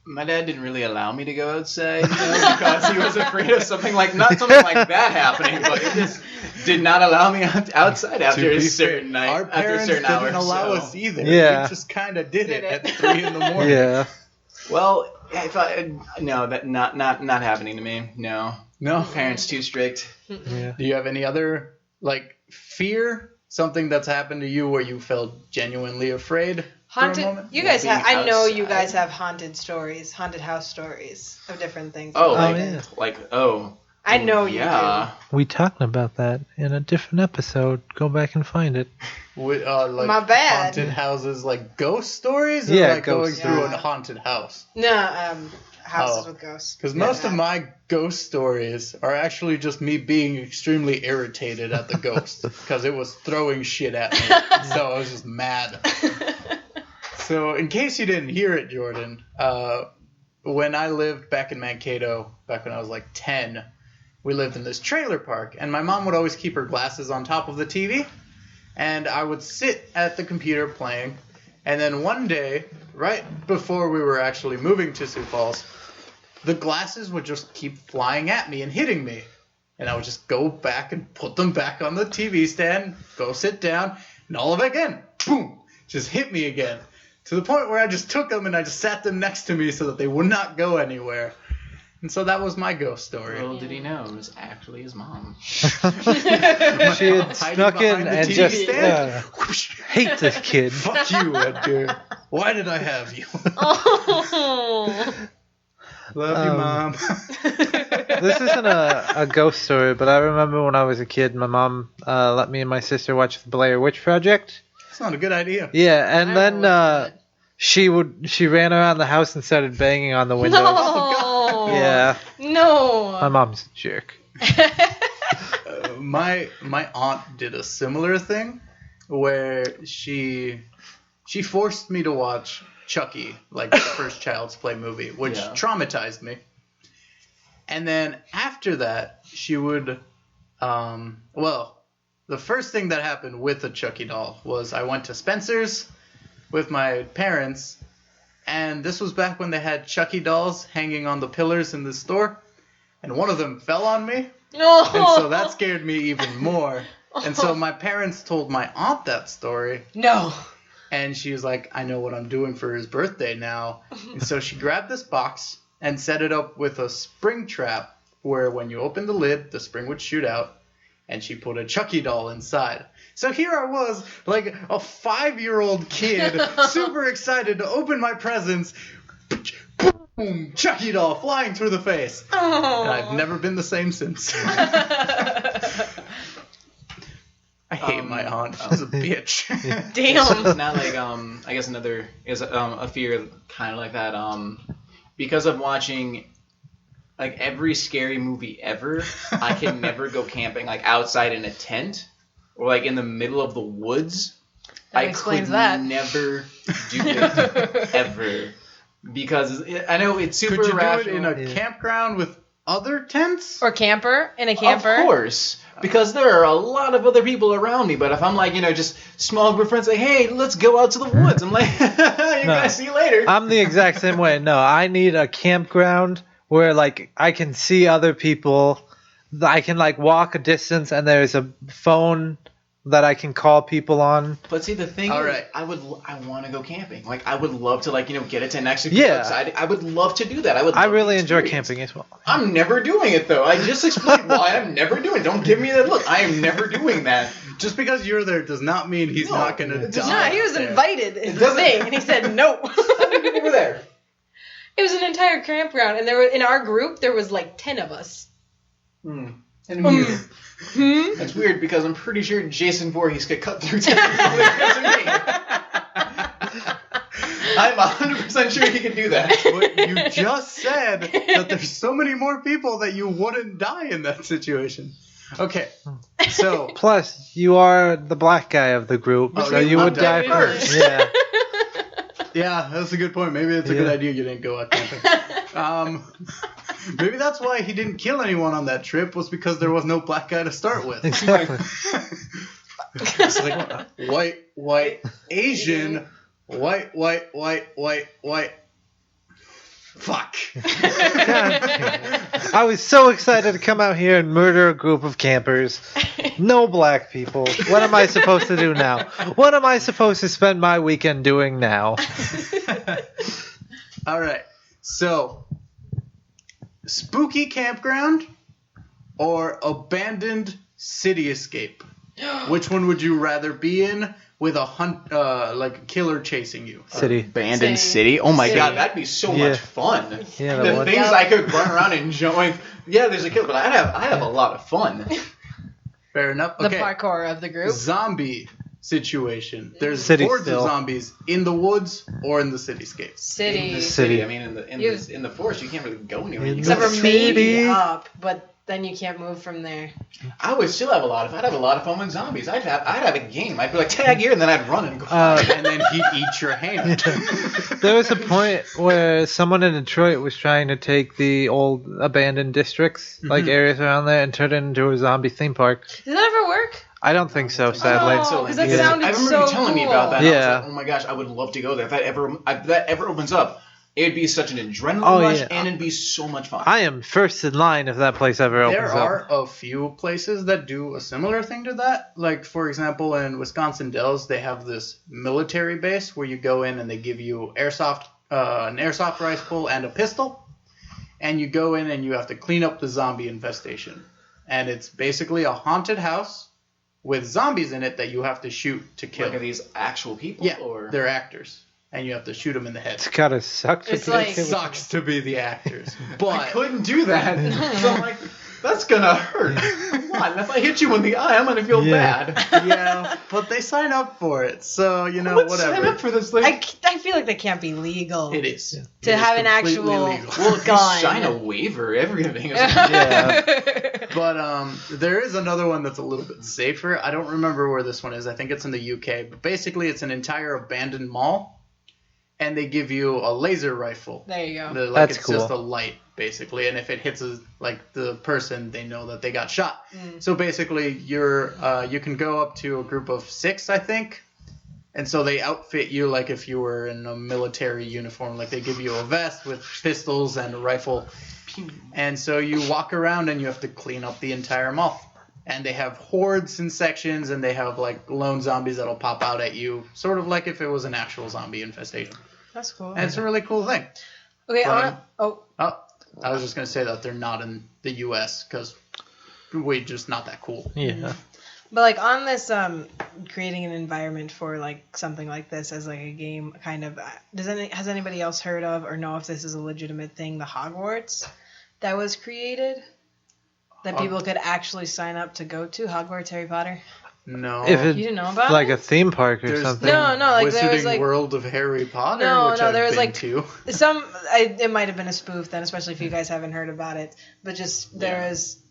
My dad didn't really allow me to go outside, because he was afraid of something like that happening, but it just did not allow me outside after a certain night, our after a parents certain hour. didn't allow so. us either. Yeah. We just kind of did it Did it. at 3 in the morning. Yeah. Well, no, that not happening to me. No, No. parents too strict. Yeah. Do you have any other like fear? Something that's happened to you where you felt genuinely afraid for a Haunted. moment? You guys Being have. I know you outside. guys have haunted stories, haunted house stories of different things. Oh, yeah. I know you yeah. We talked about that in a different episode. Go back and find it. With, like My bad. haunted houses, like ghost stories, or Yeah, like going ghost through stories. a haunted house? do. No, houses Oh. with ghosts. Because most of my ghost stories are actually just me being extremely irritated at the ghost because it was throwing shit at me, so I was just mad. So, in case you didn't hear it, Jordan, when I lived back in Mankato, back when I was like 10, we lived in this trailer park, and my mom would always keep her glasses on top of the TV, and I would sit at the computer playing, and then one day, right before we were actually moving to Sioux Falls, the glasses would just keep flying at me and hitting me. And I would just go back and put them back on the TV stand, go sit down, and all of it again, boom, just hit me again. To the point where I just took them and I just sat them next to me so that they would not go anywhere. And so that was my ghost story. Little did he know, it was actually his mom. She had snuck in behind the and TV just stand. hate this kid. Fuck you, Edgar. Why did I have you? Love you, Mom. This isn't a ghost story, but I remember when I was a kid, my mom let me and my sister watch the Blair Witch Project. It's not a good idea. Yeah, and I then remember watching she ran around the house and started banging on the windows. No. Yeah, my No. mom's a jerk. My aunt did a similar thing where she forced me to watch Chucky, like the first Child's Play movie, which Yeah. traumatized me. And then after that, she would, the first thing that happened with the Chucky doll was I went to Spencer's with my parents, and this was back when they had Chucky dolls hanging on the pillars in the store, and one of them fell on me, No. and so that scared me even more. And so my parents told my aunt that story, No. and she was like, I know what I'm doing for his birthday now. And so she grabbed this box and set it up with a spring trap where when you open the lid, the spring would shoot out, and she put a Chucky doll inside. So here I was, like a 5-year-old kid, super excited to open my presents. Boom! Chucky doll flying through the face. And I've never been the same since. I hate my aunt. She's a bitch. Damn. It's not like I guess another is a fear kind of like that because of watching like every scary movie ever. I can never go camping like outside in a tent or like in the middle of the woods. That I explains could that. never do it ever because I know it's super Could you do it irrational. in a campground with other tents? Or camper in a camper. Of course, because there are a lot of other people around me. But if I'm like, just small group of friends, like, hey, let's go out to the woods. I'm like, you guys see you later. I'm the exact same way. No, I need a campground where like I can see other people I can like walk a distance, and there's a phone that I can call people on. But see, the thing All is, right. I want to go camping. Like, I would love to, like, get a tent next to go Yeah. outside. I would love to do that. I really enjoy camping as well. I'm never doing it, though. I just explained why I'm never doing it. Don't give me that look. I am never doing that. Just because you're there does not mean he's No, not going to it does die. No, he was there. invited is the doesn't- thing, and he said no. How many people were there? It was an entire campground, and there were in our group there was like 10 of us. And you. That's weird because I'm pretty sure Jason Voorhees could cut through 10 people to me. I'm 100% sure he can do that. But you just said that there's so many more people that you wouldn't die in that situation. Okay, so Plus, you are the black guy of the group, Oh, so you you would would die die first. first. Yeah. yeah, that's a good point. Maybe it's a good idea you didn't go out camping. Maybe that's why he didn't kill anyone on that trip, was because there was no black guy to start with. Exactly. It's like white, Asian, white. Fuck. I was so excited to come out here and murder a group of campers. No black people. What am I supposed to do now? What am I supposed to spend my weekend doing now? All right. So, spooky campground or abandoned city escape? Which one would you rather be in with a like a killer chasing you? City. Abandoned City. city? Oh my City. god, that'd be so Yeah. much fun. Yeah, The that would. things I could run around and enjoy. Yeah, there's a killer, but I have a lot of fun. Fair enough. The Okay. parkour of the group. Zombie situation. There's City hordes still. of zombies in the woods or in the cityscapes. City. In the City. city. I mean, in the forest, you can't really go anywhere. You Except go for to- maybe City. up, but then you can't move from there. I would still have I'd have a lot of fun with zombies. I'd have a game. I'd be like, tag here, and then I'd run and go. And then he'd eat your hand. There was a point where someone in Detroit was trying to take the old abandoned districts, like areas around there, and turn it into a zombie theme park. Did that ever work? I don't think so, sadly. Oh, 'cause that Yeah. sounded I remember so you telling me about that. cool. And I Yeah. was like, oh my gosh, I would love to go there. If that ever opens up, it'd be such an adrenaline Oh, rush, yeah. and it'd be so much fun. I am first in line if that place ever opens There up. are a few places that do a similar thing to that. Like, for example, in Wisconsin Dells, they have this military base where you go in and they give you an airsoft rifle and a pistol. And you go in and you have to clean up the zombie infestation. And it's basically a haunted house with zombies in it that you have to shoot to kill. Like, are these actual people? Yeah, Or? they're actors. And you have to shoot them in the head. It's gotta suck to It's be like- a kid with- Sucks to be the actors. I But couldn't do that. So I'm like, that's gonna hurt. Come on, if I hit you in the eye, I'm gonna feel Yeah. bad. yeah, but they sign up for it. So, you know, Let's whatever. sign up for this thing. I feel like that can't be legal. It is. To It is have an completely actual legal. Well, if gun. you sign a waiver, everything is. Yeah. But there is another one that's a little bit safer. I don't remember where this one is. I think it's in the UK. But basically, it's an entire abandoned mall, and they give you a laser rifle. There you go. Like That's it's cool. just a light, basically, and if it hits the person, they know that they got shot. So basically, you can go up to a group of 6, I think. And so they outfit you like if you were in a military uniform. Like they give you a vest with pistols and a rifle. And so you walk around and you have to clean up the entire mall. And they have hordes and sections, and they have like lone zombies that'll pop out at you, sort of like if it was an actual zombie infestation. That's cool. And it's a really cool thing. Okay, Fun. oh, Oh, I was just gonna say that they're not in the U.S. because we're just not that cool. Yeah. but like on this, creating an environment for like something like this as like a game, kind of. Has anybody else heard of or know if this is a legitimate thing? The Hogwarts that was created that people could actually sign up to go to. Hogwarts, Harry Potter. No. If You it, didn't know about like it? a theme park or There's something. No, like, Wizarding there was, like- World of Harry Potter, No, which no, I've there was, been like- to. It might have been a spoof then, especially if you guys haven't heard about it. But just there is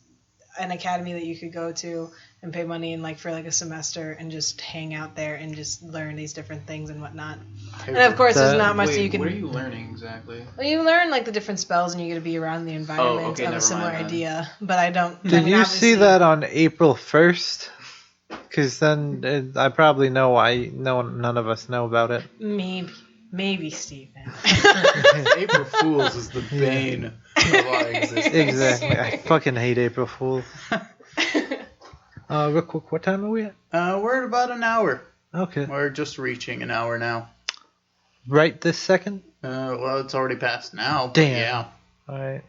an academy that you could go to and pay money and like for like a semester and just hang out there and just learn these different things and whatnot. And of course, there's not much that you can. What are you learning exactly? Well, you learn like the different spells and you get to be around the environment okay, of a never similar mind then. idea. But I don't. I Did mean, you see obviously- that on April 1st? Because then I probably know why none of us know about it. Maybe. Maybe Steven. April Fools is the bane of our existence. Exactly. I fucking hate April Fool. Real quick, what time are we at? We're at about an hour. Okay. We're just reaching an hour now. Right this second? Well, it's already past now. But Damn. Yeah. All right.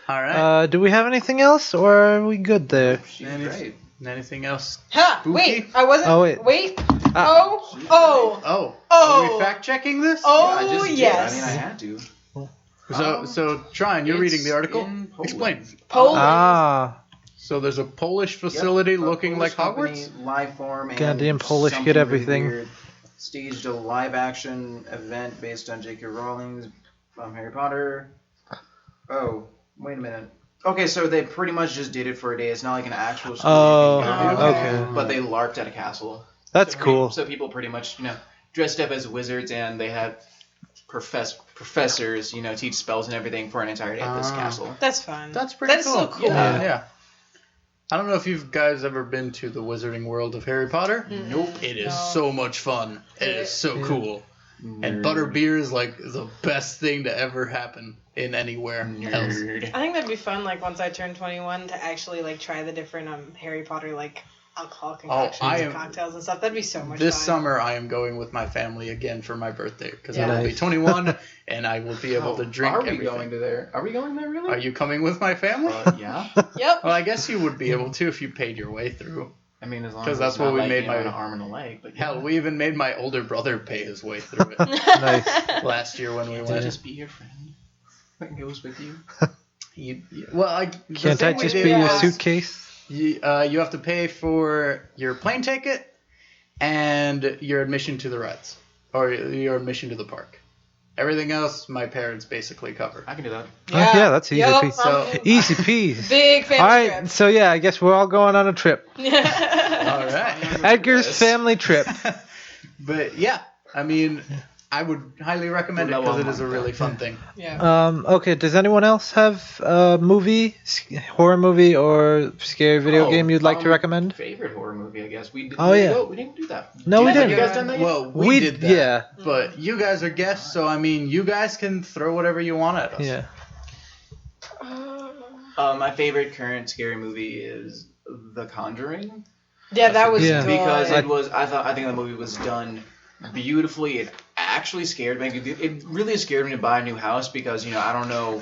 All right. Do we have anything else, or are we good there? She's great. Anything else? Ha! Spooky? Wait, I wasn't. Oh, wait. Wait. Ah. Oh. Are we fact checking this? Oh, I just did. yes. I mean, I had to. So Trine, you're reading the article. in Poland. Explain. Poland. Ah. So there's a Polish facility Yep, a looking Polish like company, Hogwarts. Liveform, and Goddamn Polish, something get really everything. weird staged a live-action event based on J.K. Rowling's Harry Potter. Oh, wait a minute. Okay, so they pretty much just did it for a day. It's not like an actual school. Oh, you can go to, okay. But they LARPed at a castle. That's So cool. So people pretty much, dressed up as wizards, and they had professors, teach spells and everything for an entire day at this castle. That's fun. That's pretty That's cool. so cool. Yeah. I don't know if you guys ever been to the Wizarding World of Harry Potter. Nope. It is No. so much fun. It is so cool. And butterbeer is like the best thing to ever happen in anywhere else. Nerd. I think that'd be fun. Like once I turn 21, to actually like try the different Harry Potter alcohol concoctions and cocktails and stuff. That'd be so much This fun. summer, I am going with my family again for my birthday because Yeah. I will be 21 and I will be able to drink Are we everything. going to there? Are we going there really? Are you coming with my family? Yeah. Yep. Well, I guess you would be able to if you paid your way through. I mean, as long 'Cause as that's it's what not we like, made my- an arm and a leg. But Hell, we even made my older brother pay his way through it Nice. last year when we Can't went. just be your friend. That goes with you. Can't I just be your suitcase? You have to pay for your plane ticket and your admission to the rides, or your admission to the park. Everything else, my parents basically cover. I can do that. Yeah, that's easy Yep, peasy. So- Easy peasy. Big family All right, trip. so yeah, I guess we're all going on a trip. All right. Edgar's family trip. But yeah, I mean, I would highly recommend it because it is a really fun thing. Yeah. Okay, does anyone else have a movie, horror movie, or scary video game you'd like to recommend? Favorite horror movie, I guess. We didn't. Oh, yeah. We didn't do that. No, we Have didn't. you guys done that yet? Well, we did that. Yeah. But you guys are guests, so I mean, you guys can throw whatever you want at us. Yeah. My favorite current scary movie is The Conjuring. Yeah, that was Yeah. good. Because I think the movie was done beautifully. It actually scared me. It really scared me to buy a new house because I don't know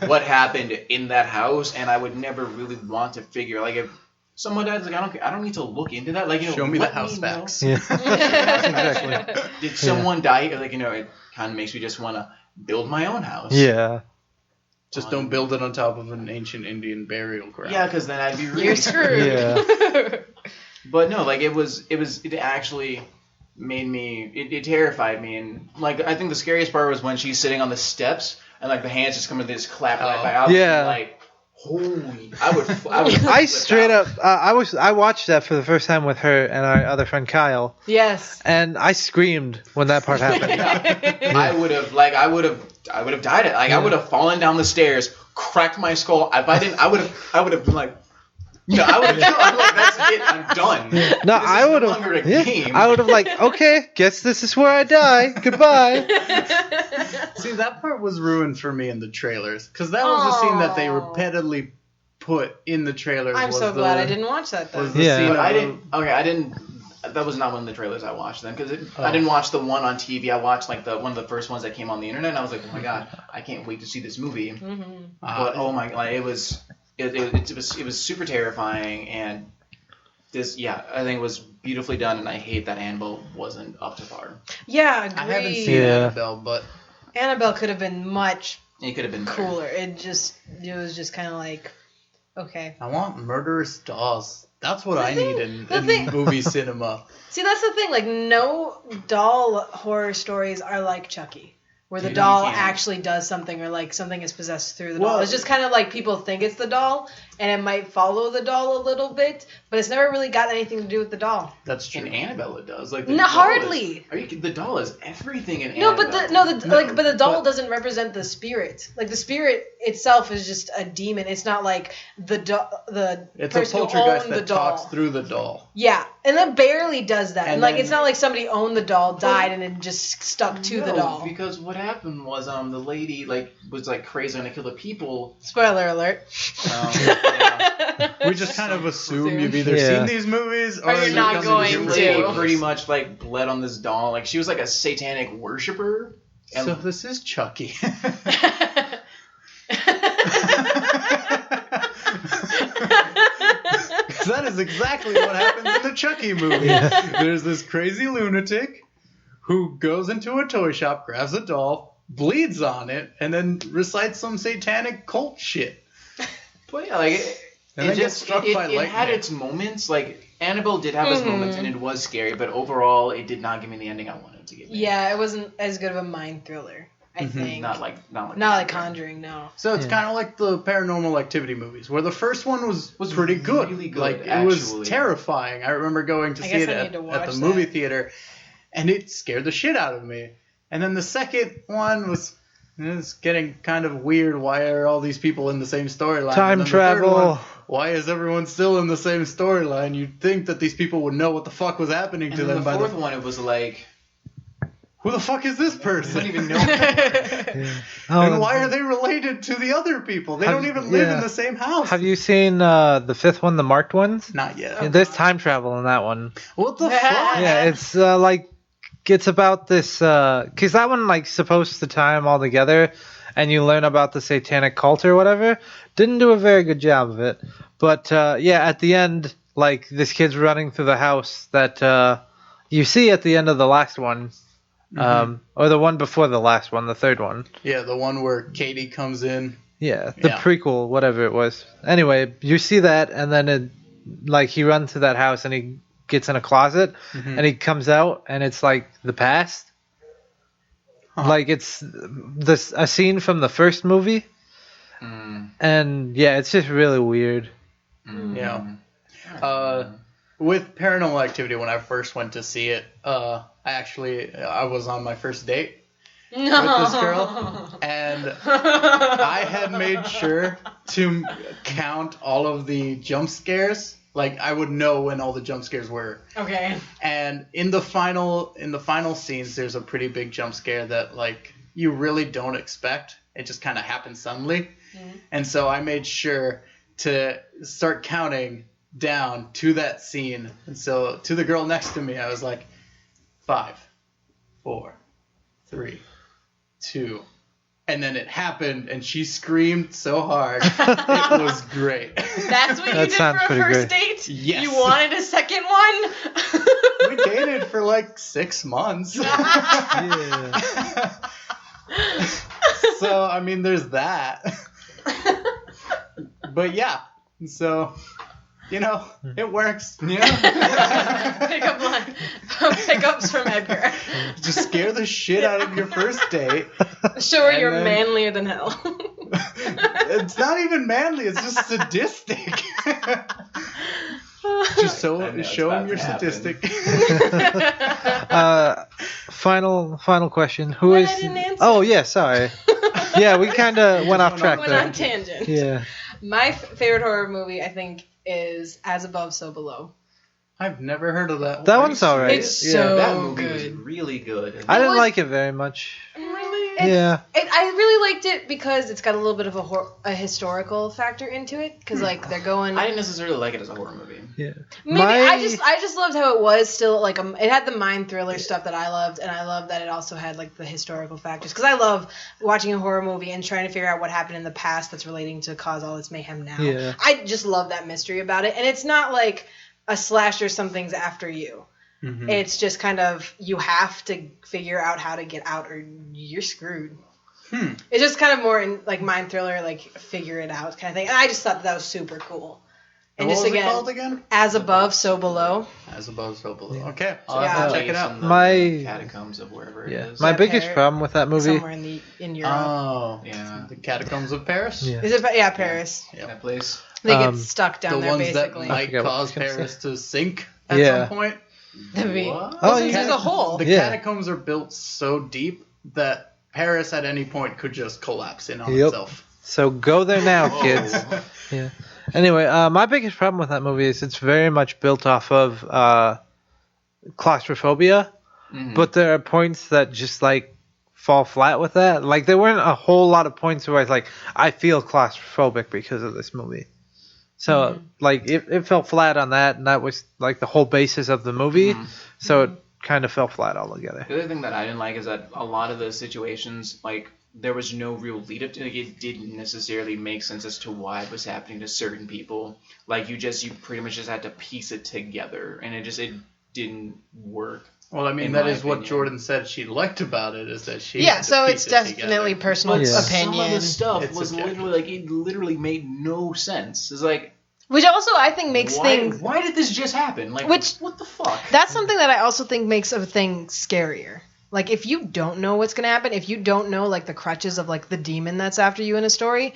what happened in that house, and I would never really want to figure if someone died. I don't need to look into that. Show me the let house know. facts. Yeah. Exactly. Did someone die? It kind of makes me just want to build my own house. Yeah. Just don't build it on top of an ancient Indian burial ground. Yeah, because then I'd be really You're screwed. Yeah. But no, it actually made me, it terrified me, and I think the scariest part was when she's sitting on the steps and the hands just come and they just clap by. Yeah. Holy, I would I straight up, I watched that for the first time with her and our other friend Kyle, Yes. and I screamed when that part happened. I would have died. I would have fallen down the stairs, cracked my skull. If I didn't, I would have been like. No, I would have killed. I'm like, that's it. I'm done. No, This I is would no have. longer a Yeah, game. I would have okay, guess this is where I die. Goodbye. See, that part was ruined for me in the trailers because that was the scene that they Aw. repeatedly put in the trailers. I'm was so the- glad I didn't watch that though. Was the Yeah. scene But of I the- didn't. Okay, I didn't. That was not one of the trailers I watched then because I didn't watch the one on TV. I watched one of the first ones that came on the internet. And I was like, oh my god, I can't wait to see this movie. But oh my god, it was super terrifying, and I think it was beautifully done, and I hate that Annabelle wasn't up to par. Yeah, agreed. I haven't seen Yeah. Annabelle, but Annabelle could have been much It could have been better. cooler. It was just kind of okay. I want murderous dolls. That's what I thing- need in the thing- movie cinema. See, that's the thing. No doll horror stories are like Chucky, where the You doll can't. actually does something or something is possessed through the doll. Well- It's just kind of people think it's the doll, and it might follow the doll a little bit, but it's never really got anything to do with the doll. That's true. In Annabelle, it does. The No, doll hardly. the doll is everything in No, Annabelle. but the doll but- doesn't represent the spirit. The spirit itself is just a demon. It's not like the It's a person who poltergeist owned the that doll. talks through the doll. Yeah, And it barely does that. And like, then- it's not like somebody owned the doll, died, and it just stuck to the doll. Because what happened was the lady was crazy and to kill the people. Spoiler alert. Yeah. We just kind of assume you've either Yeah. seen these movies Or you're you not come going into to. your Pretty much bled on this doll. Like she was like a satanic worshiper. And So this is Chucky. That is exactly what happens in the Chucky movie. There's this crazy lunatic who goes into a toy shop, grabs a doll, bleeds on it, and then recites some satanic cult shit. But yeah, like And it then gets just struck by it had lightning. its moments. Like Annabelle did have its moments, and it was scary. But overall, it did not give me the ending I wanted to give me. Yeah, it wasn't as good of a mind thriller, I Mm-hmm. think. Not like Not like Conjuring, no. So it's kind of like the Paranormal Activity movies, where the first one was pretty good. really good, Like, it actually. was terrifying. I remember going to I see guess it I need at to the watch movie that. theater, and it scared the shit out of me. And then the second one was getting kind of weird. Why are all these people in the same storyline? Time And then the third travel. one, why is everyone still in the same storyline? You'd think that these people would know what the fuck was happening And to then them the by fourth the... one, it was like Who the fuck is this I person? don't even know. Oh, And why are they related to the other people? They Have- don't even live yeah. in the same house. Have you seen the fifth one, the marked ones? Not yet. Yeah, there's time travel in that one. What the fuck? Yeah, it's it's about this because that one supposed to tie them all together, and you learn about the satanic cult or whatever. Didn't do a very good job of it, but yeah, at the end, this kid's running through the house that you see at the end of the last one, or the one before the last one, the third one. Yeah, the one where Katie comes in. Yeah, the Yeah. prequel, whatever it was. Anyway, you see that, and then he runs to that house, and he gets in a closet, and he comes out, and it's the past. It's a scene from the first movie, and yeah, it's just really weird. Yeah. With Paranormal Activity, when I first went to see it, I was on my first date with this girl, and I had made sure to count all of the jump scares. Like, I would know when all the jump scares were. Okay. And in the final scenes, there's a pretty big jump scare that you really don't expect. It just kind of happens suddenly. And so I made sure to start counting down to that scene. And so to the girl next to me, I was like, 5, 4, 3, 2. And then it happened, and she screamed so hard. It was great. That's what you That did sounds for a pretty first great. date? Yes. You wanted a second one? We dated for 6 months. Yeah. So, I mean, there's that. But yeah, so, it works. Pickup line. Pickups from Edgar. Just scare the shit out of your first date. Show her And you're then- manlier than hell. It's not even manly, it's just sadistic. Just show I know it's him about you're to happen. sadistic. Final question. Who What? is? I didn't answer. Oh yeah, sorry. Yeah, we kind of went off track Went there. on tangent. Yeah. My favorite horror movie, I think, is As Above, So Below. I've never heard of that. That one's alright. It's yeah. so That movie was good. really good. I didn't was- like it very much. Really? Yeah. I really liked it because it's got a little bit of a historical factor into it. Because, they're going... I didn't necessarily like it as a horror movie. Yeah. Maybe I just loved how it was still it had the mind thriller stuff that I loved, and I loved that it also had the historical factors, because I love watching a horror movie and trying to figure out what happened in the past that's relating to cause all this mayhem now. Yeah. I just love that mystery about it, and it's not like a slasher something's after you. Mhm. It's just kind of you have to figure out how to get out or you're screwed. It's just kind of more in mind thriller, figure it out kind of thing, and I just thought that was super cool. And What just was it again, called again? As Above, So Below. As above, so below. Okay, So, I'll have yeah. to check it out. From the My- catacombs of wherever Yeah. it is. My that biggest Paris? problem with that movie. Somewhere in Europe. Oh, Yeah. the Catacombs of Paris? Yeah. Is it? Yeah, Paris. That place. They get Um, stuck down The there, ones basically. that might forget what I was cause gonna Paris to sink at Yeah. some point. That'd be- What? Oh, since yeah. there's a hole. The Yeah. catacombs are built so deep that Paris at any point could just collapse in on Yep. itself. So go there now, Whoa. kids. Yeah. Anyway, my biggest problem with that movie is it's very much built off of claustrophobia, but there are points that just like fall flat with that. Like there weren't a whole lot of points where I was like, I feel claustrophobic because of this movie. So like it fell flat on that, and that was like the whole basis of the movie. So it kind of fell flat altogether. The other thing that I didn't like is that a lot of the situations, like, there was no real lead up to it. It didn't necessarily make sense as to why it was happening to certain people. Like, you pretty much just had to piece it together, and it didn't work. Well, I mean, that is what Jordan said she liked about it, is that she Yeah, so it's definitely personal opinion. Some of the stuff was literally made no sense. It's like, which also I think makes things. Why did this just happen? Like, what the fuck? That's something that I also think makes a thing scarier. Like, if you don't know what's gonna happen, if you don't know like the crutches of like the demon that's after you in a story,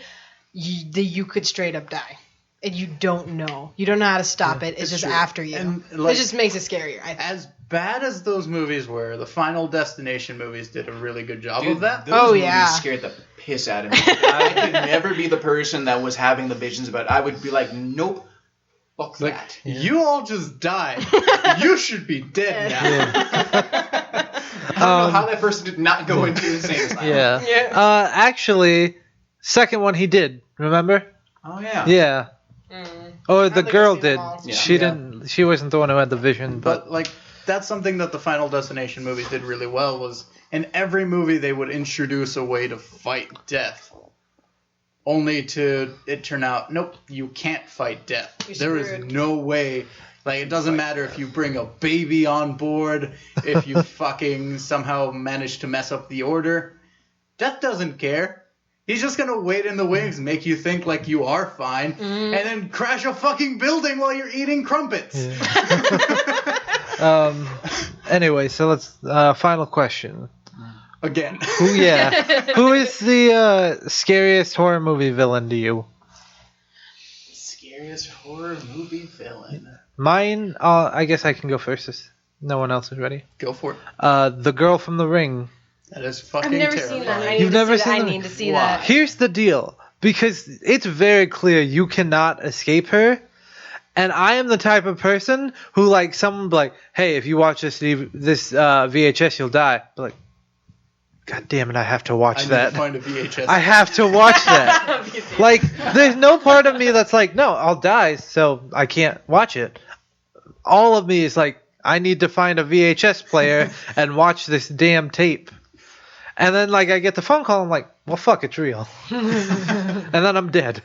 you could straight up die. And you don't know. You don't know how to stop it. It's just true. After you. And, like, it just makes it scarier. I think. As bad as those movies were, the Final Destination movies did a really good job of that. Those movies scared the piss out of me. I could never be the person that was having the visions about it. I would be like, nope, fuck that. You all just died. You should be dead now. I don't know how that person did not go into insane asylum. Yeah. Actually, second one he did. Remember? Oh yeah. Yeah. Or the girl did. Yeah. She didn't. She wasn't the one who had the vision. But like, that's something that the Final Destination movies did really well. Was in every movie they would introduce a way to fight death, only to it turn out, nope, you can't fight death. There is no way. Like, it doesn't matter if you bring a baby on board, if you fucking somehow manage to mess up the order. Death doesn't care. He's just gonna wait in the wings, make you think like you are fine, and then crash a fucking building while you're eating crumpets. Yeah. Anyway, so let's final question. Again. Who is the scariest horror movie villain to you? Scariest horror movie villain. Mine. I guess I can go first. No one else is ready. Go for it. The girl from The Ring. That is fucking terrifying. I've never seen that. You've never seen that? I need to see that. Here's the deal. Because it's very clear you cannot escape her. And I am the type of person who, like, someone be like, hey, if you watch this VHS, you'll die. But like, God damn it, I have to watch that. I need to find a VHS. I have to watch that. Like, there's no part of me that's like, no, I'll die, so I can't watch it. All of me is like, I need to find a VHS player and watch this damn tape. And then, like, I get the phone call, I'm like, well, fuck, it's real. And then I'm dead.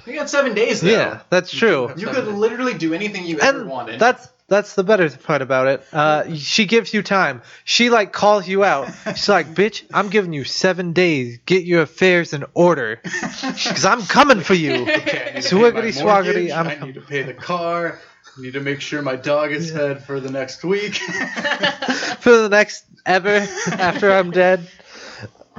You got 7 days, though. Yeah, that's true. You could literally do anything you ever wanted. That's the better part about it. She gives you time. She, like, calls you out. She's like, bitch, I'm giving you 7 days. Get your affairs in order. Because I'm coming for you. Okay, Swiggity swaggity. I need to pay the car. I need to make sure my dog is fed for the next week. For the next ever after I'm dead.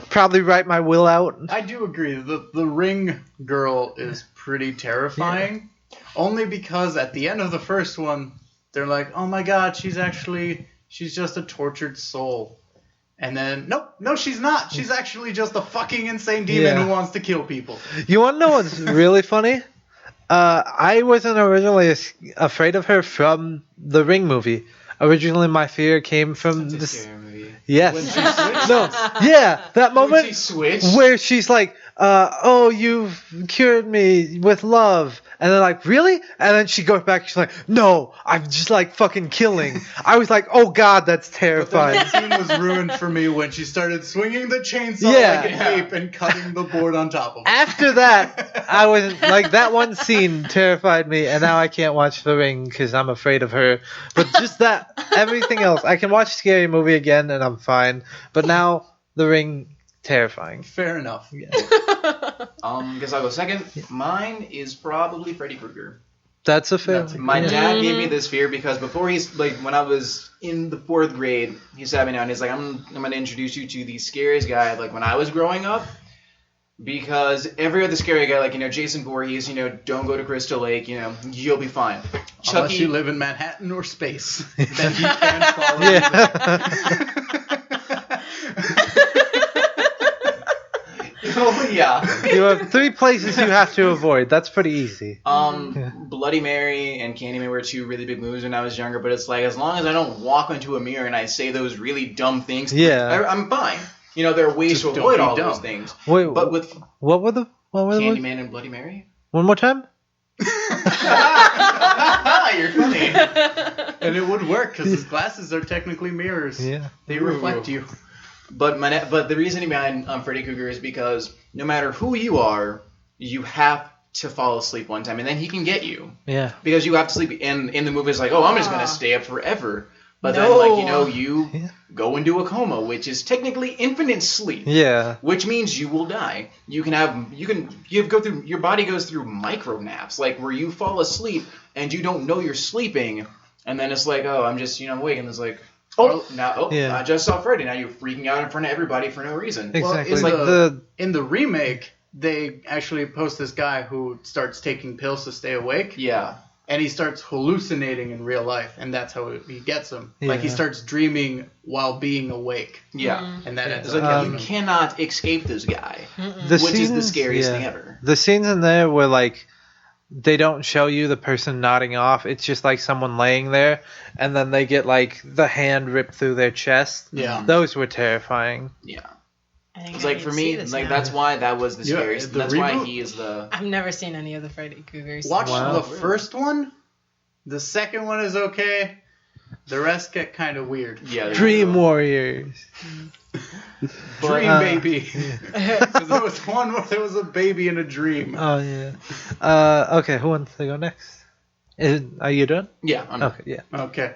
Probably write my will out. I do agree. The Ring girl is pretty terrifying. Yeah. Only because at the end of the first one, they're like, oh my god, she's just a tortured soul. And then, no, she's not. She's actually just a fucking insane demon who wants to kill people. You want to know what's really funny? I wasn't originally afraid of her from the Ring movie. Originally, my fear came from this. Yes. When she switched? No. Yeah, that moment when she switched? where she's like, oh, you've cured me with love. And then like, really? And then she goes back, she's like, no, I'm just like fucking killing. I was like, oh god, that's terrifying. But then the scene was ruined for me when she started swinging the chainsaw like an ape and cutting the board on top of it. After that, I wasn't like, that one scene terrified me, and now I can't watch The Ring because I'm afraid of her. But just that, everything else, I can watch a scary movie again and I'm fine. But now The Ring, terrifying. Fair enough. Yeah. Guess I'll go second. Mine is probably Freddy Krueger. That's a fair. My dad gave me this fear because before when I was in the 4th grade, he sat me down and he's like, I'm going to introduce you to the scariest guy, like when I was growing up. Because every other scary guy, like, Jason Voorhees, don't go to Crystal Lake, you'll be fine. Chucky, unless you live in Manhattan or space. Then you can follow. Oh, yeah. You have 3 places you have to avoid. That's pretty easy. Bloody Mary and Candyman were 2 really big movies when I was younger, but it's like, as long as I don't walk into a mirror and I say those really dumb things, I'm fine. You know, there are ways to avoid all those things. Wait, but with what were the Candyman and Bloody Mary? One more time? You're funny. And it would work because his glasses are technically mirrors. Yeah. They reflect you. But the reasoning behind Freddy Krueger is because no matter who you are, you have to fall asleep one time, and then he can get you. Yeah. Because you have to sleep. And in the movie, it's like, I'm just going to stay up forever. But then, you go into a coma, which is technically infinite sleep. Yeah. Which means you will die. Your body goes through micro naps, like where you fall asleep and you don't know you're sleeping, and then it's like, I'm just awake, and it's like, I just saw Freddy. Now you're freaking out in front of everybody for no reason. Exactly. Well, in the remake, they actually post this guy who starts taking pills to stay awake. Yeah. And he starts hallucinating in real life, and that's how he gets him. Yeah. Like, he starts dreaming while being awake. Yeah. And that ends It's up like, killing you him. cannot escape this guy, Which is the scariest thing ever. The scenes in there where, like, they don't show you the person nodding off. It's just, like, someone laying there, and then they get, like, the hand ripped through their chest. Yeah. Those were terrifying. Yeah. It's like, for me, like, that's why that was the scariest. That's why he is the... I've never seen any of the Freddy Kruegers. Watch the first one. The second one is okay. The rest get kind of weird. Yeah. Dream Warriors. Dream baby. So there was one where there was a baby in a dream. Oh, yeah. Okay, who wants to go next? Are you done? Yeah. Okay, yeah. Okay.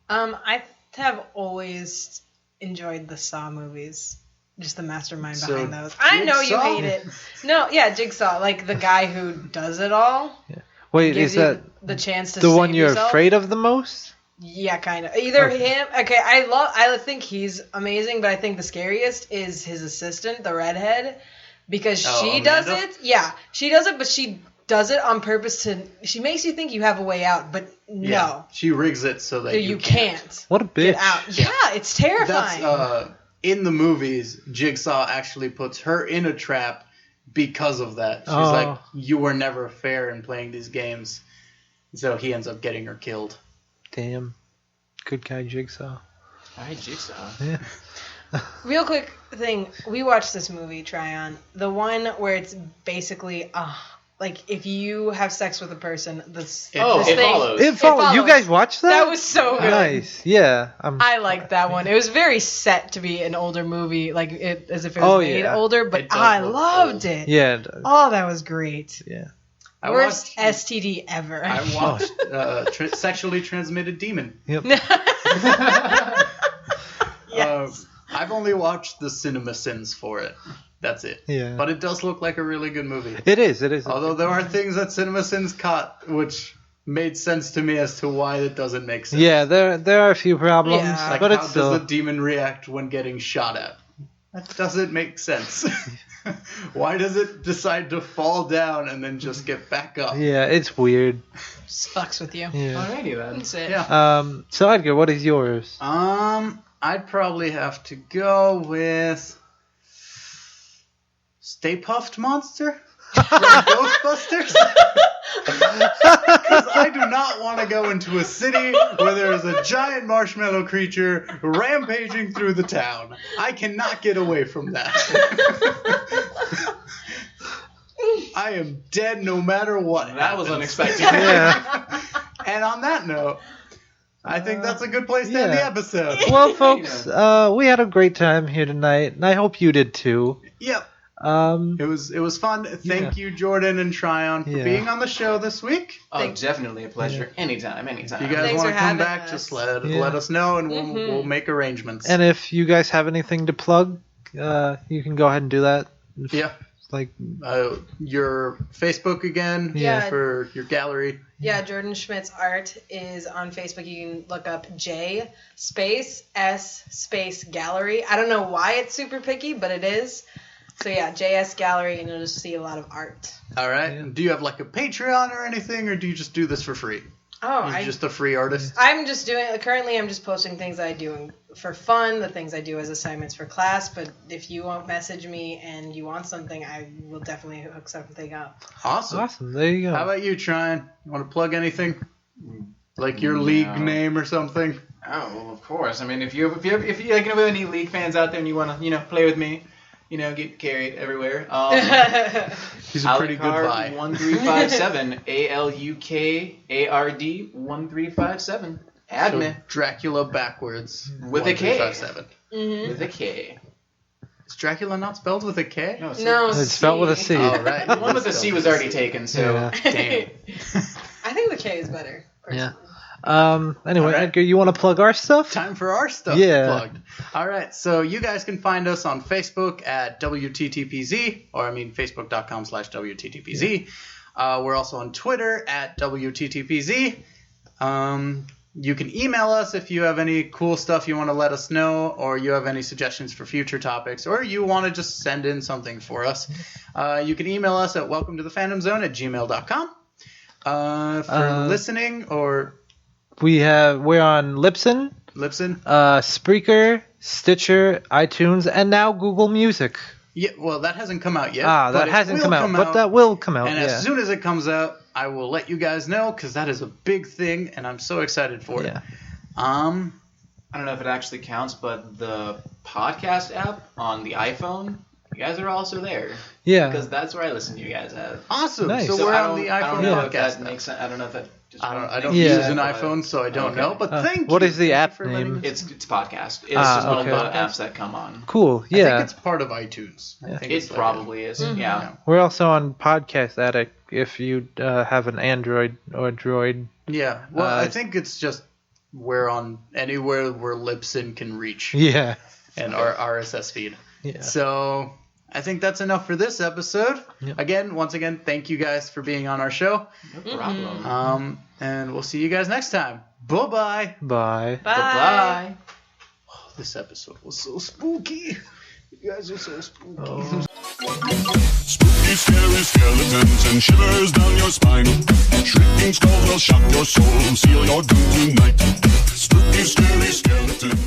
I have always enjoyed the Saw movies. Just the mastermind behind those. I know you hate it. No, yeah, Jigsaw, like the guy who does it all. Yeah. Wait, gives is that the chance to the save one you're yourself. afraid of the most? Yeah, kind of. Either him. Okay, I think he's amazing, but I think the scariest is his assistant, the redhead, because she does it. Yeah, she does it, but she does it on purpose to. She makes you think you have a way out, but no. Yeah, she rigs it so that you can't. What a bitch! Get out. Yeah, it's terrifying. That's in the movies. Jigsaw actually puts her in a trap because of that. She's like, you were never fair in playing these games. So he ends up getting her killed. Damn. Good guy, Jigsaw. Alright, Jigsaw. Yeah. Real quick thing. We watched this movie, Tryon. The one where it's basically, like, if you have sex with a person, this thing. Follows. It follows. You guys watched that? That was so good. Nice. Yeah. I liked that one. It was very set to be an older movie, like as if it was made older, but I loved it. Yeah. Oh, that was great. Yeah. Worst STD ever. I watched Sexually Transmitted Demon. Yep. Yes. I've only watched the cinema sins for it. That's it. Yeah. But it does look like a really good movie. It is. It is. Although there are things that cinema sins caught which made sense to me as to why it doesn't make sense. Yeah, there are a few problems, Like, but how it's still... does the demon react when getting shot at? That doesn't make sense. Why does it decide to fall down and then just get back up? Yeah, it's weird. Just fucks with you. Yeah. Alrighty then. That's it. Yeah. So Edgar, what is yours? I'd probably have to go with Stay Puft Monster from Ghostbusters. Because I do not want to go into a city where there is a giant marshmallow creature rampaging through the town. I cannot get away from that. I am dead no matter what. That was unexpected. Yeah. And on that note, I think that's a good place to end the episode. Well, folks, we had a great time here tonight, and I hope you did too. Yep. It was fun. Thank you, Jordan and Tryon, for being on the show this week. Oh, definitely a pleasure. Anytime. If you guys want to come back, just let us know, and we'll make arrangements. And if you guys have anything to plug, you can go ahead and do that. Yeah. Like your Facebook again for your gallery. Yeah, Jordan Schmidt's art is on Facebook. You can look up J space S space gallery. I don't know why it's super picky, but it is. So yeah, JS Gallery, and you'll just see a lot of art. All right. Yeah. Do you have like a Patreon or anything, or do you just do this for free? Oh, You're just a free artist. I'm just currently I'm just posting things that I do for fun, the things I do as assignments for class, but if you won't message me and you want something, I will definitely hook something up. Awesome. There you go. How about you, Trine? You want to plug anything? Like your league name or something? Oh, well, of course. I mean, if you like, any league fans out there and you want to, play with me, get carried everywhere. He's a pretty good guy. 1357 ALUKARD 1357. Add So me Dracula backwards. with a K. 1357. With a K. Is Dracula not spelled with a K? No, It's spelled with a C. Oh, right. the one with the C was already taken. So Yeah. Damn. I think the K is better. Yeah. Personally. Anyway, All right. Edgar, you want to plug our stuff? Time for our stuff Yeah. plugged. All right, so you guys can find us on Facebook at WTTPZ, or Facebook.com/WTTPZ. We're also on Twitter at WTTPZ. You can email us if you have any cool stuff you want to let us know, or you have any suggestions for future topics, or you want to just send in something for us. You can email us at welcometothefandomzone@gmail.com. For listening or We're on Libsyn, Spreaker, Stitcher, iTunes, and now Google Music. Yeah, well, that hasn't come out yet. That but it hasn't will come out, but that will come out. And yeah. as soon as it comes out, I will let you guys know, because that is a big thing, and I'm so excited for it. Yeah. I don't know if it actually counts, but the podcast app on the iPhone, you guys are also there. Yeah. Because that's where I listen to you guys at. Awesome. Nice. So So we're I on don't- the I iPhone don't know if podcast. that makes sense. I don't know if that. Just I don't Yeah. use an iPhone, so I don't know. But thank you. What is the Thank you app for letting name? me- It's podcast. It's Ah, just one okay. of the apps that come on. Cool. I Yeah. think it's part of iTunes. I think It it's like probably is. Yeah. We're also on Podcast Addict if you have an Android or Droid. Yeah. Well, Uh, I think it's just we're on anywhere where Libsyn can reach Yeah. and our RSS feed. Yeah. So I think that's enough for this episode. Yep. Once again, thank you guys for being on our show. No problem. And we'll see you guys next time. Bye-bye. Bye. Bye. Bye. This episode was so spooky. You guys are so spooky. Oh. Spooky, scary skeletons and shivers down your spine. Shrieking skulls will shock your soul, seal your doom tonight. Spooky, scary skeletons.